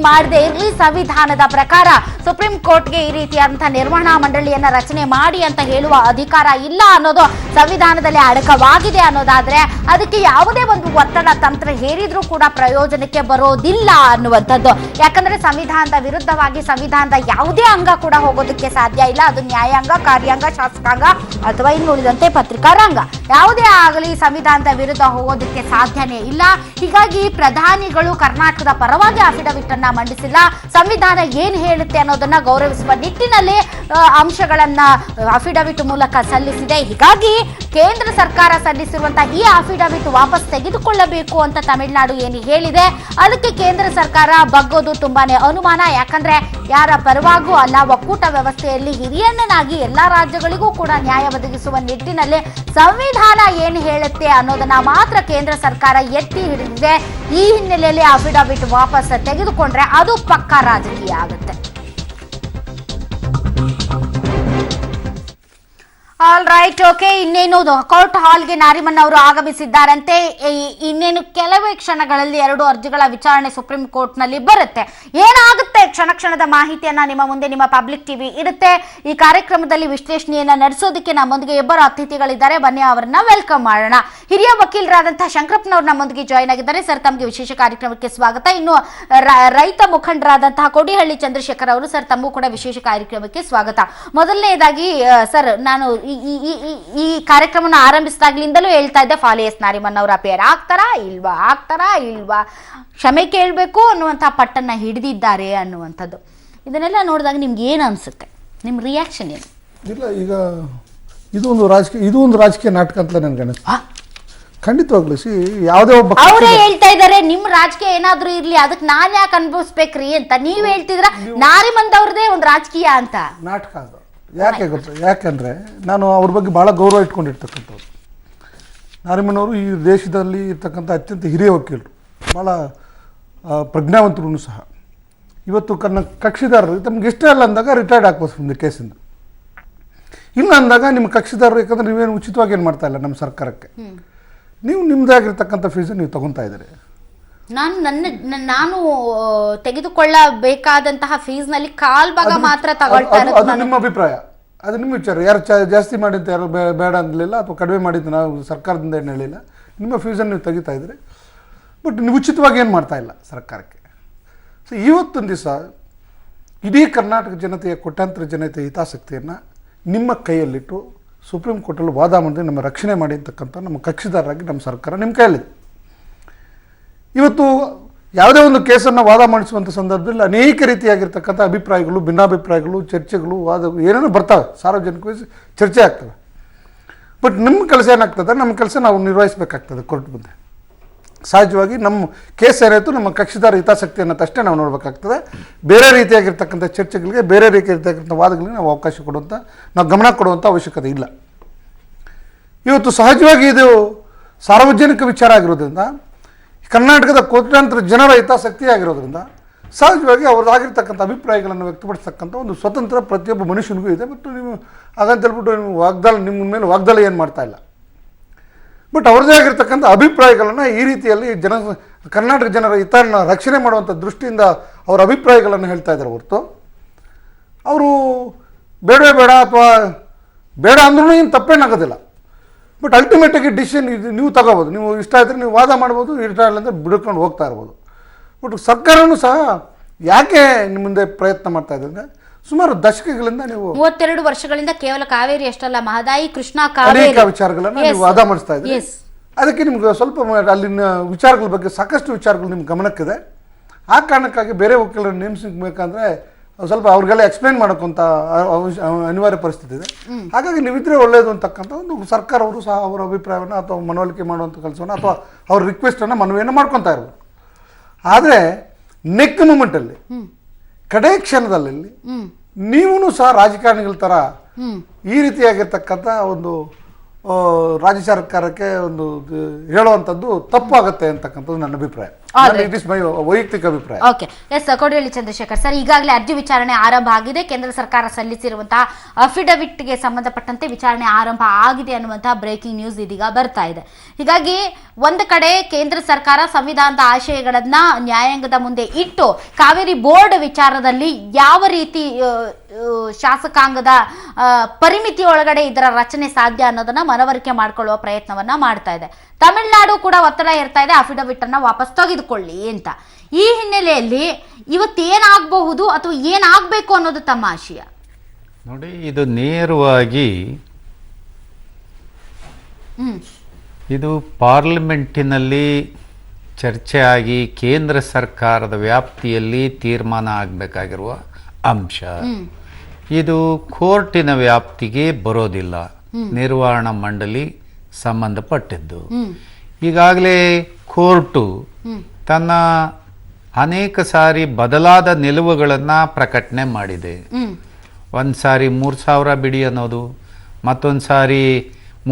ಮಾಡದೆ ಇರಲಿ, ಸಂವಿಧಾನದ ಪ್ರಕಾರ ಸುಪ್ರೀಂ ಕೋರ್ಟ್ಗೆ ಈ ರೀತಿಯಾದಂತಹ ನಿರ್ವಹಣಾ ಮಂಡಳಿಯನ್ನ ರಚನೆ ಮಾಡಿ ಅಂತ ಹೇಳುವ ಅಧಿಕಾರ ಇಲ್ಲ ಅನ್ನೋದು ಸಂವಿಧಾನದಲ್ಲಿ ಅಡಕವಾಗಿದೆ ಅನ್ನೋದಾದ್ರೆ ಅದಕ್ಕೆ ಯಾವುದೇ ಒಂದು ಒತ್ತಡ ತಂತ್ರ ಹೇರಿದ್ರೂ ಕೂಡ ಪ್ರಯೋಜನಕ್ಕೆ ಬರೋದಿಲ್ಲ ಅನ್ನುವಂಥದ್ದು. ಯಾಕಂದ್ರೆ ಸಂವಿಧಾನದ ವಿರುದ್ಧವಾಗಿ ಸಂವಿಧಾನದ ಯಾವುದೇ ಅಂಗ ಕೂಡ ಹೋಗೋದಕ್ಕೆ ಸಾಧ್ಯ ಇಲ್ಲ. ಅದು ನ್ಯಾಯಾಂಗ, ಕಾರ್ಯಾಂಗ, ಶಾಸಕಾಂಗ ಅಥವಾ ಇನ್ನುಳಿದಂತೆ ಪತ್ರಿಕಾ ರಂಗ ಯಾವುದೇ ಆಗಲಿ ಸಂವಿಧಾನದ ವಿರುದ್ಧ ಹೋಗೋದಕ್ಕೆ ಸಾಧ್ಯನೇ ಇಲ್ಲ. ಹೀಗಾಗಿ ಪ್ರಧಾನಿಗಳು ಕರ್ನಾಟಕದ ಪರವಾಗಿ ಅಫಿಡವಿಟ್ ಅನ್ನ ಮಂಡಿಸಿಲ್ಲ. ಸಂವಿಧಾನ ಏನ್ ಹೇಳುತ್ತೆ ಅನ್ನೋದನ್ನ ಗೌರವಿಸುವ ನಿಟ್ಟಿನಲ್ಲಿ ಅಂಶಗಳನ್ನ ಅಫಿಡವಿಟ್ ಮೂಲಕ ಸಲ್ಲಿಸಿದೆ. ಹೀಗಾಗಿ ಕೇಂದ್ರ ಸರ್ಕಾರ ಸಲ್ಲಿಸಿರುವಂತಹ ಈ ಅಫಿಡವಿಟ್ ವಾಪಸ್ ತೆಗೆದುಕೊಳ್ಳಬೇಕು ಅಂತ ತಮಿಳುನಾಡು ಏನು ಹೇಳಿದೆ, ಅದಕ್ಕೆ ಕೇಂದ್ರ ಸರ್ಕಾರ ಬಗ್ಗೋದು ತುಂಬಾನೇ ಅನುಮಾನ. ಯಾಕಂದ್ರೆ ಯಾರ ಪರವಾಗೂ ಅಲ್ಲ, ಒಕ್ಕೂಟ ವ್ಯವಸ್ಥೆಯಲ್ಲಿ ಹಿರಿಯಣ್ಣನಾಗಿ ಎಲ್ಲಾ ರಾಜ್ಯಗಳಿಗೂ ಕೂಡ ನ್ಯಾಯ ಒದಗಿಸುವ ನಿಟ್ಟಿನಲ್ಲಿ ಸಂವಿಧಾನ ಏನು ಹೇಳುತ್ತೆ ಅನ್ನೋದನ್ನ ಮಾತ್ರ ಕೇಂದ್ರ ಸರ್ಕಾರ ಎತ್ತಿ ಹಿಡಿದಿದೆ. ಈ ಹಿನ್ನೆಲೆಯಲ್ಲಿ ಅಫಿಡವಿಟ್ ವಾಪಸ್ ತೆಗೆದುಕೊಂಡ್ರೆ ಅದು ಪಕ್ಕಾ ರಾಜಕೀಯ ಆಗುತ್ತೆ. All right, okay. ಇನ್ನೇನು ಕೋರ್ಟ್ ಹಾಲ್ಗೆ ನಾರಿಮನ್ ಅವರು ಆಗಮಿಸಿದ್ದಾರಂತೆ. ಇನ್ನೇನು ಕೆಲವೇ ಕ್ಷಣಗಳಲ್ಲಿ 2 ಅರ್ಜಿಗಳ ವಿಚಾರಣೆ ಸುಪ್ರೀಂ ಕೋರ್ಟ್ ನಲ್ಲಿ ಬರುತ್ತೆ. ಏನಾಗುತ್ತೆ ಕ್ಷಣದ ಮಾಹಿತಿಯನ್ನ ನಿಮ್ಮ ಮುಂದೆ ನಿಮ್ಮ ಪಬ್ಲಿಕ್ ಟಿವಿ ಇರುತ್ತೆ. ಈ ಕಾರ್ಯಕ್ರಮದಲ್ಲಿ ವಿಶ್ಲೇಷಣೆಯನ್ನ ನಡೆಸೋದಕ್ಕೆ ನಮ್ಮೊಂದಿಗೆ 2 ಅತಿಥಿಗಳಿದ್ದಾರೆ. ಬನ್ನಿ ಅವರನ್ನ ವೆಲ್ಕಮ್ ಮಾಡೋಣ. ಹಿರಿಯ ವಕೀಲರಾದಂತಹ ಶಂಕರಪ್ಪನವ್ರು ನಮ್ಮೊಂದಿಗೆ ಜಾಯ್ನ್ ಆಗಿದ್ದಾರೆ. ಸರ್, ತಮಗೆ ವಿಶೇಷ ಕಾರ್ಯಕ್ರಮಕ್ಕೆ ಸ್ವಾಗತ. ಇನ್ನು ರೈತ ಮುಖಂಡರಾದಂತಹ ಕೋಡಿಹಳ್ಳಿ ಚಂದ್ರಶೇಖರ್ ಅವರು, ಸರ್ ತಮಗೂ ಕೂಡ ವಿಶೇಷ ಕಾರ್ಯಕ್ರಮಕ್ಕೆ ಸ್ವಾಗತ. ಮೊದಲನೇದಾಗಿ ಸರ್, ನಾನು ಈ ಕಾರ್ಯಕ್ರಮವನ್ನು ಆರಂಭಿಸಿದಾಗ್ಲಿಂದಲೂ ಹೇಳ್ತಾ ಇದ್ದೆ, ಫಾಲಿಯಸ್ ನಾರಿಮನ್ ಅವರ ಅಪೇರ್ ಆಗ್ತಾರಾ ಇಲ್ವಾ, ಕ್ಷಮೆ ಕೇಳಬೇಕು ಅನ್ನುವಂತಹ ಪಟ್ಟನ್ನ ಹಿಡಿದಿದ್ದಾರೆ ಅನ್ನುವಂಥದ್ದು. ಇದನ್ನೆಲ್ಲ ನೋಡಿದಾಗ ನಿಮ್ಗೆ ಏನು ಅನ್ಸುತ್ತೆ? ನಿಮ್ಮ ರಿಯಾಕ್ಷನ್ ಏನು? ಇಲ್ಲ, ಈಗ ಇದು ಒಂದು ರಾಜಕೀಯ ನಾಟಕ ಅಂತ ನನಗೆ ಅನಿಸ್ತು. ಖಂಡಿತವಾಗ್ಲೂ ಯಾವುದೇ ಒಬ್ಬ ಅವರೇ ಹೇಳ್ತಾ ಇದ್ದಾರೆ ನಿಮ್ಮ ರಾಜಕೀಯ ಏನಾದ್ರೂ ಇರ್ಲಿ, ಅದಕ್ಕೆ ನಾನ್ ಯಾಕೆ ಅನುಭವಿಸ್ಬೇಕ್ರಿ ಅಂತ. ನೀವ್ ಹೇಳ್ತಿದ್ರ ನಾರಿಮನ್ ಅವ್ರದೇ ಒಂದು ರಾಜಕೀಯ ಅಂತ. ನಾಟಕ ಅದು ಯಾಕೆ ಗೊತ್ತಾ? ಯಾಕಂದ್ರೆ ನಾನು ಅವ್ರ ಬಗ್ಗೆ ಬಹಳ ಗೌರವ ಇಟ್ಕೊಂಡಿರ್ತಕ್ಕಂಥವ್ರು. ನಾರಿಮನ್ ಅವರು ಈ ದೇಶದಲ್ಲಿ ಇರ್ತಕ್ಕಂಥ ಅತ್ಯಂತ ಹಿರಿಯ ವಕೀಲರು, ಭಾಳ ಪ್ರಜ್ಞಾವಂತರೂ ಸಹ. ಇವತ್ತು ಕಕ್ಷಿದಾರರು ತಮ್ಗೆ ಇಷ್ಟ ಇಲ್ಲ ಅಂದಾಗ ರಿಟೈರ್ಡ್ ಆಗ್ಬೋದು ಒಂದು ಕೇಸಿಂದ. ಇಲ್ಲ ಅಂದಾಗ ನಿಮ್ಮ ಕಕ್ಷಿದಾರರು, ಯಾಕಂದ್ರೆ ನೀವೇನು ಉಚಿತವಾಗಿ ಏನು ಮಾಡ್ತಾ ಇಲ್ಲ ನಮ್ಮ ಸರ್ಕಾರಕ್ಕೆ, ನೀವು ನಿಮ್ದಾಗಿರ್ತಕ್ಕಂಥ ಫೀಸನ್ನು ನೀವು ತಗೊತಾ ಇದ್ದೀರಿ. ನಾನು ತೆಗೆದುಕೊಳ್ಳಬೇಕಾದಂತಹ ಫೀಸ್ ನಲ್ಲಿ ಕಾಲ್ಭಾಗ ಮಾತ್ರ ತಗೊಳ್ತಾ ಇರೋದು. ಅದು ನಿಮ್ಮ ಅಭಿಪ್ರಾಯ, ಅದು ನಿಮ್ಮ ವಿಚಾರ. ಯಾರು ಜಾಸ್ತಿ ಮಾಡಿದ್ದು ಯಾರು ಬೇಡ ಅನ್ನಲಿಲ್ಲ, ಅಥವಾ ಕಡಿಮೆ ಮಾಡಿದ್ದು ನಾವು ಸರ್ಕಾರದಿಂದ ಏನು ಹೇಳಿಲ್ಲ. ನಿಮ್ಮ ಫೀಸನ್ನು ನೀವು ತೆಗಿತಾ ಇದ್ರಿ, ಬಟ್ ನೀವು ಉಚಿತವಾಗಿ ಏನು ಮಾಡ್ತಾ ಇಲ್ಲ ಸರ್ಕಾರಕ್ಕೆ. ಸೊ ಇವತ್ತೊಂದು ದಿವಸ ಇಡೀ ಕರ್ನಾಟಕ ಜನತೆಯ ಕೋಟ್ಯಾಂತರ ಜನತೆಯ ಹಿತಾಸಕ್ತಿಯನ್ನು ನಿಮ್ಮ ಕೈಯಲ್ಲಿಟ್ಟು ಸುಪ್ರೀಂ ಕೋರ್ಟಲ್ಲಿ ವಾದ ಮಾಡಿದ್ರೆ ನಮ್ಮ ರಕ್ಷಣೆ ಮಾಡಿ ಅಂತಕ್ಕಂಥ ನಮ್ಮ ಕಕ್ಷಿದಾರರಾಗಿ ನಮ್ಮ ಸರ್ಕಾರ ನಿಮ್ಮ ಕೈಯಲ್ಲಿದೆ. ಇವತ್ತು ಯಾವುದೇ ಒಂದು ಕೇಸನ್ನು ವಾದ ಮಾಡಿಸುವಂಥ ಸಂದರ್ಭದಲ್ಲಿ ಅನೇಕ ರೀತಿಯಾಗಿರ್ತಕ್ಕಂಥ ಅಭಿಪ್ರಾಯಗಳು, ಭಿನ್ನಾಭಿಪ್ರಾಯಗಳು, ಚರ್ಚೆಗಳು, ವಾದಗಳು ಏನೇನೋ ಬರ್ತಾವೆ, ಸಾರ್ವಜನಿಕವಾಗಿ ಚರ್ಚೆ ಆಗ್ತವೆ. ಬಟ್ ನಿಮ್ಮ ಕೆಲಸ ಏನಾಗ್ತದೆ, ನಮ್ಮ ಕೆಲಸ ನಾವು ನಿರ್ವಹಿಸಬೇಕಾಗ್ತದೆ ಕೋರ್ಟ್ ಮುಂದೆ. ಸಹಜವಾಗಿ ನಮ್ಮ ಕೇಸ್ ಏನಾಯಿತು, ನಮ್ಮ ಕಕ್ಷಿದಾರ ಹಿತಾಸಕ್ತಿಯನ್ನು ಅಷ್ಟೇ ನಾವು ನೋಡಬೇಕಾಗ್ತದೆ. ಬೇರೆ ರೀತಿಯಾಗಿರ್ತಕ್ಕಂಥ ಚರ್ಚೆಗಳಿಗೆ, ಬೇರೆ ರೀತಿಯಾಗಿರ್ತಕ್ಕಂಥ ವಾದಗಳಿಗೆ ನಾವು ಅವಕಾಶ ಕೊಡುವಂಥ, ನಾವು ಗಮನ ಕೊಡುವಂಥ ಅವಶ್ಯಕತೆ ಇಲ್ಲ. ಇವತ್ತು ಸಹಜವಾಗಿ ಇದು ಸಾರ್ವಜನಿಕ ವಿಚಾರ ಆಗಿರೋದ್ರಿಂದ, ಕರ್ನಾಟಕದ ಕೋಟ್ಯಾಂತರ ಜನರ ಹಿತಾಸಕ್ತಿ ಆಗಿರೋದ್ರಿಂದ ಸಹಜವಾಗಿ ಅವ್ರದ್ದಾಗಿರ್ತಕ್ಕಂಥ ಅಭಿಪ್ರಾಯಗಳನ್ನು ವ್ಯಕ್ತಪಡಿಸ್ತಕ್ಕಂಥ ಒಂದು ಸ್ವತಂತ್ರ ಪ್ರತಿಯೊಬ್ಬ ಮನುಷ್ಯನಿಗೂ ಇದೆ. ಮತ್ತು ನೀವು ಹಾಗಂತೇಳ್ಬಿಟ್ಟು ನೀವು ನಿಮ್ಮ ಮೇಲೆ ವಾಗ್ದಾಳಿ ಏನು ಮಾಡ್ತಾ ಇಲ್ಲ. ಬಟ್ ಅವ್ರದ್ದೇ ಆಗಿರ್ತಕ್ಕಂಥ ಅಭಿಪ್ರಾಯಗಳನ್ನು ಈ ರೀತಿಯಲ್ಲಿ ಕರ್ನಾಟಕ ಜನರ ಹಿತನ ರಕ್ಷಣೆ ಮಾಡುವಂಥ ದೃಷ್ಟಿಯಿಂದ ಅವರ ಅಭಿಪ್ರಾಯಗಳನ್ನು ಹೇಳ್ತಾ ಇದ್ದಾರೆ ಹೊರತು, ಅವರು ಬೇಡವೇ ಬೇಡ ಅಥವಾ ಬೇಡ ಅಂದ್ರೂ ಏನು ತಪ್ಪೇನಾಗೋದಿಲ್ಲ. ಬಟ್ ಅಲ್ಟಿಮೇಟಾಗಿ ಡಿಸಿಷನ್ ಇದು ನೀವು ತಗೋಬೋದು. ನೀವು ಇಷ್ಟ ಆಯ್ತು ನೀವು ವಾದ ಮಾಡ್ಬೋದು, ಇಷ್ಟ ಇಲ್ಲ ಅಂದರೆ ಬಿಡ್ಕೊಂಡು ಹೋಗ್ತಾ ಇರ್ಬೋದು. ಬಟ್ ಸರ್ಕಾರನೂ ಸಹ ಯಾಕೆ ನಿಮ್ಮ ಮುಂದೆ ಪ್ರಯತ್ನ ಮಾಡ್ತಾ ಇದೆ ಅಂದರೆ, ಸುಮಾರು ದಶಕಗಳಿಂದ ನೀವು 32 ವರ್ಷಗಳಿಂದ ಕೇವಲ ಕಾವೇರಿ ಅಷ್ಟಲ್ಲ, ಮಹದಾಯಿ, ಕೃಷ್ಣ, ಅನೇಕ ವಿಚಾರಗಳನ್ನು ನೀವು ವಾದ ಮಾಡಿಸ್ತಾ ಇದ್ದೀರಿ. ಅದಕ್ಕೆ ನಿಮ್ಗೆ ಸ್ವಲ್ಪ ಅಲ್ಲಿನ ವಿಚಾರಗಳ ಬಗ್ಗೆ ಸಾಕಷ್ಟು ವಿಚಾರಗಳು ನಿಮ್ಗೆ ಗಮನಕ್ಕಿದೆ. ಆ ಕಾರಣಕ್ಕಾಗಿ ಬೇರೆ ವಕೀಲರನ್ನು ನೇಮಿಸಬೇಕಂದ್ರೆ ಸ್ವಲ್ಪ ಅವ್ರಿಗೆಲ್ಲ ಎಕ್ಸ್ಪ್ಲೈನ್ ಮಾಡೋಕ್ಕಂತ ಅನಿವಾರ್ಯ ಪರಿಸ್ಥಿತಿ ಇದೆ. ಹಾಗಾಗಿ ನೀವಿದ್ರೆ ಒಳ್ಳೆಯದು ಅಂತಕ್ಕಂಥ ಒಂದು ಸರ್ಕಾರವರು ಸಹ ಅವರ ಅಭಿಪ್ರಾಯವನ್ನು ಅಥವಾ ಮನವೊಲಿಕೆ ಮಾಡುವಂಥ ಕೆಲಸವನ್ನು ಅಥವಾ ಅವ್ರ ರಿಕ್ವೆಸ್ಟನ್ನು ಮನವಿಯನ್ನು ಮಾಡ್ಕೊತಾ ಇರ್ಬೋದು. ಆದರೆ ನೆಕ್ ಮೂಮೆಂಟಲ್ಲಿ, ಕಡೆ ಕ್ಷಣದಲ್ಲಿ ನೀವೂ ಸಹ ರಾಜಕಾರಣಿಗಳ ಥರ ಈ ರೀತಿಯಾಗಿರ್ತಕ್ಕಂಥ ಒಂದು ರಾಜ್ಯ ಸರ್ಕಾರಕ್ಕೆ ಒಂದು ಹೇಳುವಂಥದ್ದು ತಪ್ಪಾಗುತ್ತೆ ಅಂತಕ್ಕಂಥದ್ದು ನನ್ನ ಅಭಿಪ್ರಾಯ. ಇಟ್ ಇಸ್ ಮೈ ವೈಯಕ್ತಿಕ ಅಭಿಪ್ರಾಯ. Okay, S. Kodihalli Chandrashekhar sir, ಈಗಾಗಲೇ ಅರ್ಜಿ ವಿಚಾರಣೆ ಆರಂಭ ಆಗಿದೆ. ಕೇಂದ್ರ ಸರ್ಕಾರ ಸಲ್ಲಿಸಿರುವಂತಹ ಅಫಿಡವಿಟ್ಗೆ ಸಂಬಂಧಪಟ್ಟಂತೆ ವಿಚಾರಣೆ ಆರಂಭ ಆಗಿದೆ ಅನ್ನುವಂತಹ ಬ್ರೇಕಿಂಗ್ ನ್ಯೂಸ್ ಇದೀಗ ಬರ್ತಾ ಇದೆ. ಹೀಗಾಗಿ ಒಂದು ಕಡೆ ಕೇಂದ್ರ ಸರ್ಕಾರ ಸಂವಿಧಾನದ ಆಶಯಗಳನ್ನ ನ್ಯಾಯಾಂಗದ ಮುಂದೆ ಇಟ್ಟು ಕಾವೇರಿ ಬೋರ್ಡ್ ವಿಚಾರದಲ್ಲಿ ಯಾವ ರೀತಿ ಶಾಸಕಾಂಗದ ಪರಿಮಿತಿ ಒಳಗಡೆ ಇದರ ರಚನೆ ಸಾಧ್ಯ ಅನ್ನೋದನ್ನ ಮನವರಿಕೆ ಮಾಡಿಕೊಳ್ಳುವ ಪ್ರಯತ್ನವನ್ನ ಮಾಡ್ತಾ ಇದೆ. ತಮಿಳುನಾಡು ಕೂಡ ಒತ್ತಡ ಇರ್ತಾ ಇದೆ, ಅಫಿಡವಿಟ್ ಅನ್ನ ವಾಪಸ್ ತೆಗೆದುಕೊಳ್ಳಿ ಅಂತ. ಈ ಹಿನ್ನೆಲೆಯಲ್ಲಿ ಇವತ್ತೇನಾಗಬಹುದು ಅಥವಾ ಏನಾಗಬೇಕು ಅನ್ನೋದು ತಮ್ಮ ಆಶಯ. ನೋಡಿ, ಇದು ನೇರವಾಗಿ ಇದು ಪಾರ್ಲಿಮೆಂಟಿನಲ್ಲಿ ಚರ್ಚೆ ಆಗಿ ಕೇಂದ್ರ ಸರ್ಕಾರದ ವ್ಯಾಪ್ತಿಯಲ್ಲಿ ತೀರ್ಮಾನ ಆಗಬೇಕಾಗಿರುವ ಅಂಶ. ಇದು ಕೋರ್ಟಿನ ವ್ಯಾಪ್ತಿಗೆ ಬರೋದಿಲ್ಲ. ನಿರ್ವಹಣಾ ಮಂಡಳಿ ಸಂಬಂಧಪಟ್ಟಿದ್ದು. ಈಗಾಗಲೇ ಕೋರ್ಟು ತನ್ನ ಅನೇಕ ಸಾರಿ ಬದಲಾದ ನಿಲುವುಗಳನ್ನು ಪ್ರಕಟಣೆ ಮಾಡಿದೆ. ಒಂದು ಸಾರಿ 3,000 ಬಿಡಿ ಅನ್ನೋದು, ಮತ್ತೊಂದು ಸಾರಿ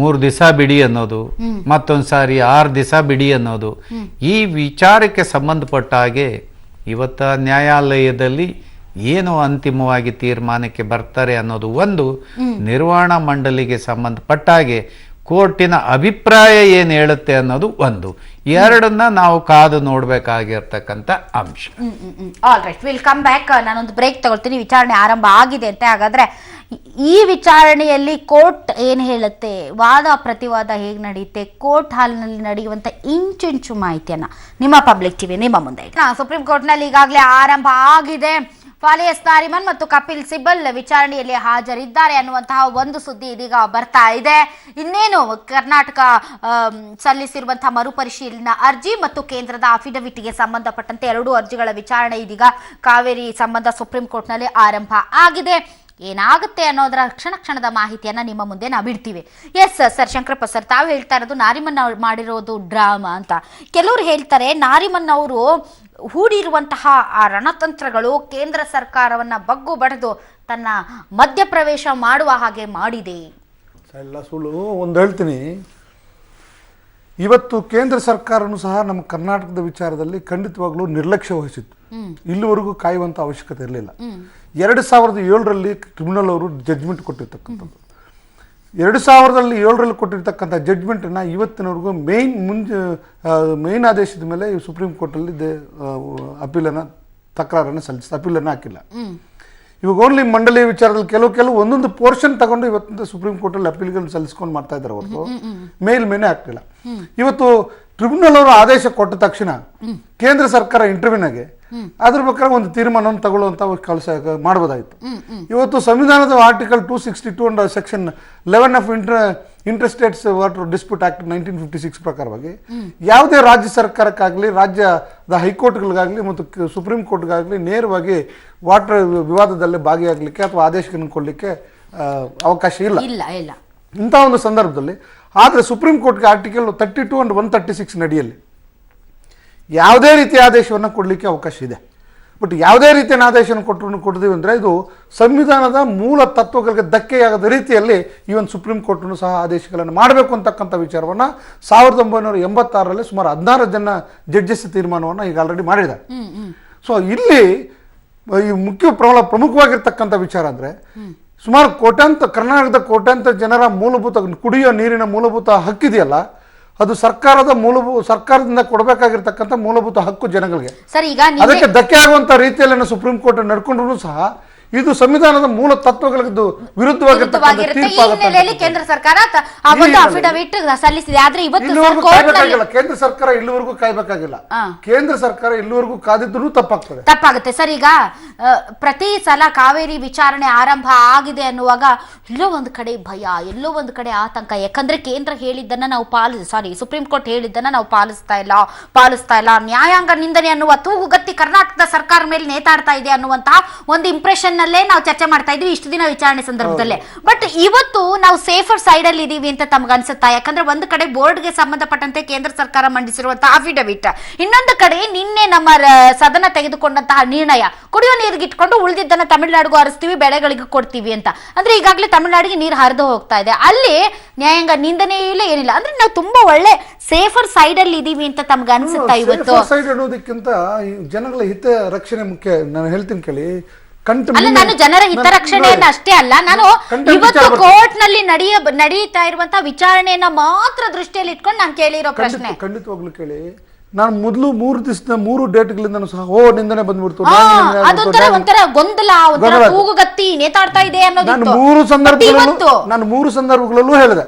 3 ದಿವಸ ಬಿಡಿ ಅನ್ನೋದು, ಮತ್ತೊಂದು ಸಾರಿ 6 ದಿವಸ ಬಿಡಿ ಅನ್ನೋದು. ಈ ವಿಚಾರಕ್ಕೆ ಸಂಬಂಧಪಟ್ಟ ಹಾಗೆ ಇವತ್ತ ನ್ಯಾಯಾಲಯದಲ್ಲಿ ಏನು ಅಂತಿಮವಾಗಿ ತೀರ್ಮಾನಕ್ಕೆ ಬರ್ತಾರೆ ಅನ್ನೋದು ಒಂದು, ನಿರ್ವಹಣಾ ಮಂಡಳಿಗೆ ಸಂಬಂಧಪಟ್ಟ ಹಾಗೆ ಕೋರ್ಟಿನ ಅಭಿಪ್ರಾಯ ಏನು ಹೇಳುತ್ತೆ ಅನ್ನೋದು ಒಂದು. ಎರಡನ್ನ ನಾವು ಕಾದು ನೋಡಬೇಕಾಗಿರ್ತಕ್ಕಂಥ ಅಂಶ. All right, will come back. ನಾನೊಂದು ಬ್ರೇಕ್ ತಗೊಳ್ತೀನಿ. ವಿಚಾರಣೆ ಆರಂಭ ಆಗಿದೆ ಅಂತ. ಹಾಗಾದ್ರೆ ಈ ವಿಚಾರಣೆಯಲ್ಲಿ ಕೋರ್ಟ್ ಏನು ಹೇಳುತ್ತೆ, ವಾದ ಪ್ರತಿವಾದ ಹೇಗೆ ನಡೆಯುತ್ತೆ, ಕೋರ್ಟ್ ಹಾಲ್ನಲ್ಲಿ ನಡೆಯುವಂತ ಇಂಚು ಮಾಹಿತಿಯನ್ನ ನಿಮ್ಮ ಪಬ್ಲಿಕ್ ಟಿವಿ ನಿಮ್ಮ ಮುಂದೆ ಸುಪ್ರೀಂ ಕೋರ್ಟ್ನಲ್ಲಿ ಈಗಾಗಲೇ ಆರಂಭ ಆಗಿದೆ. ಫಾಲಿಯಸ್ ನಾರಿಮನ್ ಮತ್ತು ಕಪಿಲ್ ಸಿಬಲ್ ವಿಚಾರಣೆಯಲ್ಲಿ ಹಾಜರಿದ್ದಾರೆ ಅನ್ನುವಂತಹ ಒಂದು ಸುದ್ದಿ ಇದೀಗ ಬರ್ತಾ ಇದೆ. ಇನ್ನೇನು ಕರ್ನಾಟಕ ಸಲ್ಲಿಸಿರುವಂತಹ ಮರುಪರಿಶೀಲನಾ ಅರ್ಜಿ ಮತ್ತು ಕೇಂದ್ರದ ಅಫಿಡವಿಟ್ಗೆ ಸಂಬಂಧಪಟ್ಟಂತೆ 2 ಅರ್ಜಿಗಳ ವಿಚಾರಣೆ ಇದೀಗ ಕಾವೇರಿ ಸಂಬಂಧ ಸುಪ್ರೀಂ ಕೋರ್ಟ್ನಲ್ಲಿ ಆರಂಭ ಆಗಿದೆ. ಏನಾಗುತ್ತೆ ಅನ್ನೋದರ ಕ್ಷಣದ ಮಾಹಿತಿಯನ್ನ ನಿಮ್ಮ ಮುಂದೆ ನಾವು ಬಿಡ್ತೀವಿ. ಎಸ್ ಸರ್, ಶಂಕರಪ್ಪ ಸರ್, ತಾವು ಹೇಳ್ತಾ ಇರೋದು ನಾರಿಮನ್ ಮಾಡಿರೋದು ಡ್ರಾಮಾ ಅಂತ. ಕೆಲವರು ಹೇಳ್ತಾರೆ ನಾರಿಮನ್ ಅವರು ಹೂಡಿರುವಂತಹ ಆ ರಣತಂತ್ರಗಳು ಕೇಂದ್ರ ಸರ್ಕಾರವನ್ನ ಬಗ್ಗು ಬಡಿದು ತನ್ನ ಮಧ್ಯಪ್ರವೇಶ ಮಾಡುವ ಹಾಗೆ ಮಾಡಿದೆ. ಎಲ್ಲ ಸುಳ್ಳು. ಒಂದು ಹೇಳ್ತೀನಿ, ಇವತ್ತು ಕೇಂದ್ರ ಸರ್ಕಾರನೂ ಸಹ ನಮ್ಮ ಕರ್ನಾಟಕದ ವಿಚಾರದಲ್ಲಿ ಖಂಡಿತವಾಗ್ಲೂ ನಿರ್ಲಕ್ಷ್ಯ ವಹಿಸಿತ್ತು. ಇಲ್ಲಿವರೆಗೂ ಕಾಯುವಂಥ ಅವಶ್ಯಕತೆ ಇರಲಿಲ್ಲ. 2007ರಲ್ಲಿ ಟ್ರಿಬ್ಯುನಲ್ ಅವರು ಜಡ್ಜ್ಮೆಂಟ್ ಕೊಟ್ಟಿರ್ತಕ್ಕಂಥದ್ದು. 2007ರಲ್ಲಿ ಕೊಟ್ಟಿರ್ತಕ್ಕಂಥ ಜಡ್ಜ್ಮೆಂಟನ್ನು ಇವತ್ತಿನವರೆಗೂ ಮೇನ್ ಆದೇಶದ ಮೇಲೆ ಸುಪ್ರೀಂ ಕೋರ್ಟಲ್ಲಿ ಅಪೀಲನ್ನು ತಕರಾರನ್ನು ಅಪೀಲನ್ನು ಹಾಕಿಲ್ಲ. ಇವಾಗ ಓನ್ಲಿ ಮಂಡಳಿ ವಿಚಾರದಲ್ಲಿ ಕೆಲವು ಒಂದೊಂದು ಪೋರ್ಷನ್ ತಗೊಂಡು ಇವತ್ತಿನ ಸುಪ್ರೀಂ ಕೋರ್ಟಲ್ಲಿ ಅಪೀಲ್ಗಳನ್ನು ಸಲ್ಲಿಸ್ಕೊಂಡು ಮಾಡ್ತಾ ಇದ್ದಾರೆ ಹೊರತು ಮೇಲ್ಮೇನೆ ಆಗ್ತಿಲ್ಲ. ಇವತ್ತು ಟ್ರಿಬ್ಯುನಲ್ ಅವರು ಆದೇಶ ಕೊಟ್ಟ ತಕ್ಷಣ ಕೇಂದ್ರ ಸರ್ಕಾರ ಇಂಟರ್ವ್ಯೂನಾಗೆ ಅದ್ರ ಪ್ರಕಾರ ಒಂದು ತೀರ್ಮಾನವನ್ನು ತಗೊಳ್ಳುವಂತ ಮಾಡಬಹುದಾಯಿತು. ಇವತ್ತು ಸಂವಿಧಾನದ article 262 and section 11 of interstates water dispute act 1956 ಪ್ರಕಾರವಾಗಿ ಯಾವುದೇ ರಾಜ್ಯ ಸರ್ಕಾರಕ್ಕಾಗಲಿ, ರಾಜ್ಯದ ಹೈಕೋರ್ಟ್ಗಳಿಗಾಗಲಿ ಮತ್ತು ಸುಪ್ರೀಂ ಕೋರ್ಟ್ಗಾಗಲಿ ನೇರವಾಗಿ ವಾಟರ್ ವಿವಾದದಲ್ಲಿ ಭಾಗಿಯಾಗಲಿಕ್ಕೆ ಅಥವಾ ಆದೇಶಗಳನ್ನು ಕೊಡಲಿಕ್ಕೆ ಅವಕಾಶ ಇಲ್ಲ. ಇಂಥ ಒಂದು ಸಂದರ್ಭದಲ್ಲಿ ಆದರೆ ಸುಪ್ರೀಂ ಕೋರ್ಟ್ಗೆ ಆರ್ಟಿಕಲ್ 32 ಅಂಡ್ 136 ನಡಿಯಲ್ಲಿ ಯಾವುದೇ ರೀತಿಯ ಆದೇಶವನ್ನು ಕೊಡಲಿಕ್ಕೆ ಅವಕಾಶ ಇದೆ. ಬಟ್ ಯಾವುದೇ ರೀತಿಯ ಆದೇಶವನ್ನು ಕೊಡ್ತೀವಿ ಅಂದರೆ ಇದು ಸಂವಿಧಾನದ ಮೂಲ ತತ್ವಗಳಿಗೆ ಧಕ್ಕೆಯಾಗದ ರೀತಿಯಲ್ಲಿ ಈ ಒಂದು ಸುಪ್ರೀಂ ಕೋರ್ಟನ್ನು ಸಹ ಆದೇಶಗಳನ್ನು ಮಾಡಬೇಕು ಅಂತಕ್ಕಂಥ ವಿಚಾರವನ್ನು 1986ರಲ್ಲಿ ಸುಮಾರು 16 ಜನ ಜಡ್ಜಸ್ ತೀರ್ಮಾನವನ್ನು ಈಗ ಆಲ್ರೆಡಿ ಮಾಡಿದ್ದಾರೆ. ಸೊ ಇಲ್ಲಿ ಈ ಪ್ರಮುಖವಾಗಿರ್ತಕ್ಕಂಥ ವಿಚಾರ ಅಂದರೆ ಸುಮಾರು ಕರ್ನಾಟಕದ ಕೋಟ್ಯಾಂತರ ಜನರ ಮೂಲಭೂತ ಕುಡಿಯೋ ನೀರಿನ ಮೂಲಭೂತ ಹಕ್ಕಿದೆಯಲ್ಲ, ಅದು ಸರ್ಕಾರದಿಂದ ಕೊಡಬೇಕಾಗಿರ್ತಕ್ಕಂಥ ಮೂಲಭೂತ ಹಕ್ಕು ಜನಗಳಿಗೆ. ಅದಕ್ಕೆ ಧಕ್ಕೆ ಆಗುವಂತ ರೀತಿಯಲ್ಲಿ ಸುಪ್ರೀಂ ಕೋರ್ಟ್ ನಡ್ಕೊಂಡ್ರು ಸಹ ಇದು ಸಂವಿಧಾನದ ಮೂಲ ತತ್ವಗಳಿಗೆ ವಿರುದ್ಧವಾಗಿರುತ್ತೆ. ಕೇಂದ್ರ ಸರ್ಕಾರ ಅಫಿಡವಿಟ್ ಸಲ್ಲಿಸಿದೆ. ಆದ್ರೆ ಕೇಂದ್ರ ಸರ್ಕಾರ ಇಲ್ಲಿವರೆಗೂ ಕಾಯ್ಬೇಕಾಗಿಲ್ಲ. ಕೇಂದ್ರ ಸರ್ಕಾರ ಇಲ್ಲಿವರೆಗೂ ಕಾದಿದ್ರು ತಪ್ಪಾಗುತ್ತೆ ಸರ್. ಈಗ ಪ್ರತಿ ಸಲ ಕಾವೇರಿ ವಿಚಾರಣೆ ಆರಂಭ ಆಗಿದೆ ಅನ್ನುವಾಗ ಎಲ್ಲೋ ಒಂದು ಕಡೆ ಭಯ, ಎಲ್ಲೋ ಒಂದು ಕಡೆ ಆತಂಕ. ಯಾಕಂದ್ರೆ ಕೇಂದ್ರ ಹೇಳಿದ್ದನ್ನ ನಾವು ಸುಪ್ರೀಂ ಕೋರ್ಟ್ ಹೇಳಿದ್ದನ್ನ ನಾವು ಪಾಲಿಸ್ತಾ ಇಲ್ಲ, ನ್ಯಾಯಾಂಗ ನಿಂದನೆ ಅನ್ನುವ ತೂಗುಗತ್ತಿ ಕರ್ನಾಟಕದ ಸರ್ಕಾರ ಮೇಲೆ ನೇತಾಡ್ತಾ ಇದೆ ಅನ್ನುವಂತಹ ಒಂದು ಇಂಪ್ರೆಷನ್ ನಾವು ಚರ್ಚೆ ಮಾಡ್ತಾ ಇದ್ವಿ ಇಷ್ಟು ದಿನ ವಿಚಾರಣೆ ಸಂದರ್ಭದಲ್ಲೇ. ಬಟ್ ಇವತ್ತು ನಾವು ಸೇಫರ್ ಸೈಡ್ ಅಲ್ಲಿ ಇದೀವಿ ಅಂತ ತಮ್ಗೆ ಅನ್ಸುತ್ತಾ? ಯಾಕಂದ್ರೆ ಒಂದು ಕಡೆ ಬೋರ್ಡ್ಗೆ ಸಂಬಂಧಪಟ್ಟಂತೆ ಕೇಂದ್ರ ಸರ್ಕಾರ ಮಂಡಿಸಿರುವಂತಹ ಅಫಿಡವಿಟ್, ಇನ್ನೊಂದು ಕಡೆ ನಿನ್ನೆ ನಮ್ಮ ಸದನ ತೆಗೆದುಕೊಂಡಂತಹ ನಿರ್ಣಯ, ಕುಡಿಯೋ ನೀರಿಗೆ ಇಟ್ಕೊಂಡು ಉಳಿದಿದ್ದನ್ನ ತಮಿಳುನಾಡಿಗೂ ಹರಿಸ್ತೀವಿ, ಬೆಳೆಗಳಿಗೆ ಕೊಡ್ತೀವಿ ಅಂತ. ಅಂದ್ರೆ ಈಗಾಗಲೇ ತಮಿಳುನಾಡಿಗೆ ನೀರು ಹರಿದು ಹೋಗ್ತಾ ಇದೆ, ಅಲ್ಲಿ ನ್ಯಾಯಾಂಗ ನಿಂದನೆ ಇಲ್ಲ, ಏನಿಲ್ಲ. ಅಂದ್ರೆ ನಾವು ತುಂಬಾ ಒಳ್ಳೆ ಸೇಫರ್ ಸೈಡ್ ಅಲ್ಲಿ ಇದೀವಿ ಅಂತ ತಮ್ಗೆ ಅನ್ಸುತ್ತಾ? ಇವತ್ತು ಸೈಡ್ ಅನ್ನೋದಕ್ಕಿಂತ ಜನಗಳ ಹಿತ ರಕ್ಷಣೆ ಮುಖ್ಯ. ನಾನು ಹೇಳ್ತೀನಿ ಕೇಳಿ, ನಾನು ಜನರ ಹಿತರಕ್ಷಣೆಯನ್ನ ಅಷ್ಟೇ ಅಲ್ಲ, ನಾನು ಇವತ್ತು ಕೋರ್ಟ್ ನಲ್ಲಿ ನಡೀತಾ ಇರುವಂತಹ ವಿಚಾರಣೆಯನ್ನ ಮಾತ್ರ ದೃಷ್ಟಿಯಲ್ಲಿ ಇಟ್ಕೊಂಡು ನಾನು ಕೇಳಿರೋ ಪ್ರಶ್ನೆ. ಖಂಡಿತವಾಗ್ಲೂ ಕೇಳಿ, ನಾನು ಮೊದಲು 3 ಡೇಟ್ಗಳಿಂದ ಸಹ ನಿಂದನೆ ಬಂದ್ಬಿಡ್ತು. ಒಂಥರ ಗೊಂದಲ, ಒಂಥರ ಕೂಗುಗತ್ತಿ ನೇತಾಡ್ತಾ ಇದೆ ಅನ್ನೋದು. ನಾನು 3 ಸಂದರ್ಭಗಳಲ್ಲೂ ಹೇಳಿದೆ,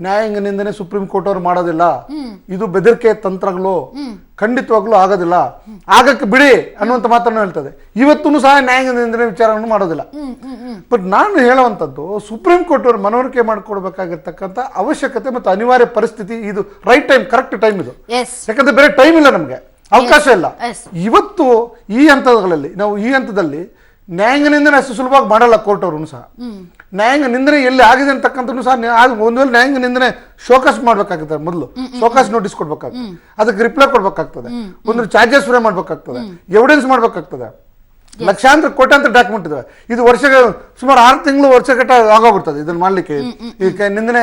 ನ್ಯಾಯಾಂಗ ನಿಂದನೆ ಸುಪ್ರೀಂ ಕೋರ್ಟ್ ಅವರು ಮಾಡೋದಿಲ್ಲ, ಇದು ಬೆದರಿಕೆ ತಂತ್ರಗಳು, ಖಂಡಿತವಾಗ್ಲೂ ಆಗೋದಿಲ್ಲ, ಆಗಕ್ಕೆ ಬಿಡಿ ಅನ್ನುವಂತ ಮಾತನ್ನು ಹೇಳ್ತದೆ. ಇವತ್ತೂ ಸಹ ನ್ಯಾಯಾಂಗ ನಿಂದನೆ ವಿಚಾರವನ್ನು ಮಾಡೋದಿಲ್ಲ. ಬಟ್ ನಾನು ಹೇಳುವಂಥದ್ದು, ಸುಪ್ರೀಂ ಕೋರ್ಟ್ ಅವರು ಮನವರಿಕೆ ಮಾಡಿಕೊಡ್ಬೇಕಾಗಿರ್ತಕ್ಕಂಥ ಅವಶ್ಯಕತೆ ಮತ್ತು ಅನಿವಾರ್ಯ ಪರಿಸ್ಥಿತಿ ಇದು ರೈಟ್ ಟೈಮ್, ಕರೆಕ್ಟ್ ಟೈಮ್ ಇದು. ಯಾಕಂದ್ರೆ ಬೇರೆ ಟೈಮ್ ಇಲ್ಲ, ನಮಗೆ ಅವಕಾಶ ಇಲ್ಲ. ಇವತ್ತು ಈ ಹಂತಗಳಲ್ಲಿ ನಾವು ನ್ಯಾಯಾಂಗ ನಿಂದನೆ ಅಷ್ಟು ಸುಲಭವಾಗಿ ಮಾಡಲ್ಲ ಕೋರ್ಟ್ ಅವರು ಸಹ. ನ್ಯಾಯಾಂಗ ನಿಂದನೆ ಎಲ್ಲಿ ಆಗಿದೆ ಅಂತಕ್ಕಂಥದ್ದು ಸಹ ಒಂದು ವೇಳೆ ನ್ಯಾಯಾಂಗ ನಿಂದನೆ ಶೋಕಾಸ್ ಮಾಡ್ಬೇಕಾಗ್ತದೆ, ಮೊದಲು ಶೋಕಾಸ್ ನೋಟಿಸ್ ಕೊಡ್ಬೇಕಾಗ್ತದೆ, ಅದಕ್ಕೆ ರಿಪ್ಲೈ ಕೊಡ್ಬೇಕಾಗ್ತದೆ, ಒಂದು ಚಾರ್ಜಸ್ ಫ್ರೇ ಮಾಡ್ಬೇಕಾಗ್ತದೆ, ಎವಿಡೆನ್ಸ್ ಮಾಡ್ಬೇಕಾಗ್ತದೆ. ಲಕ್ಷಾಂತರ ಕೋಟ್ಯಾಂತರ ಡಾಕ್ಯುಮೆಂಟ್ ಇದಾವೆ. ಇದು ಸುಮಾರು 6 ತಿಂಗಳು ವರ್ಷಗಟ್ಟ ಆಗೋಗ್ಬಿಡ್ತದೆ ಇದನ್ನ ಮಾಡ್ಲಿಕ್ಕೆ, ಈ ನಿಂದನೆ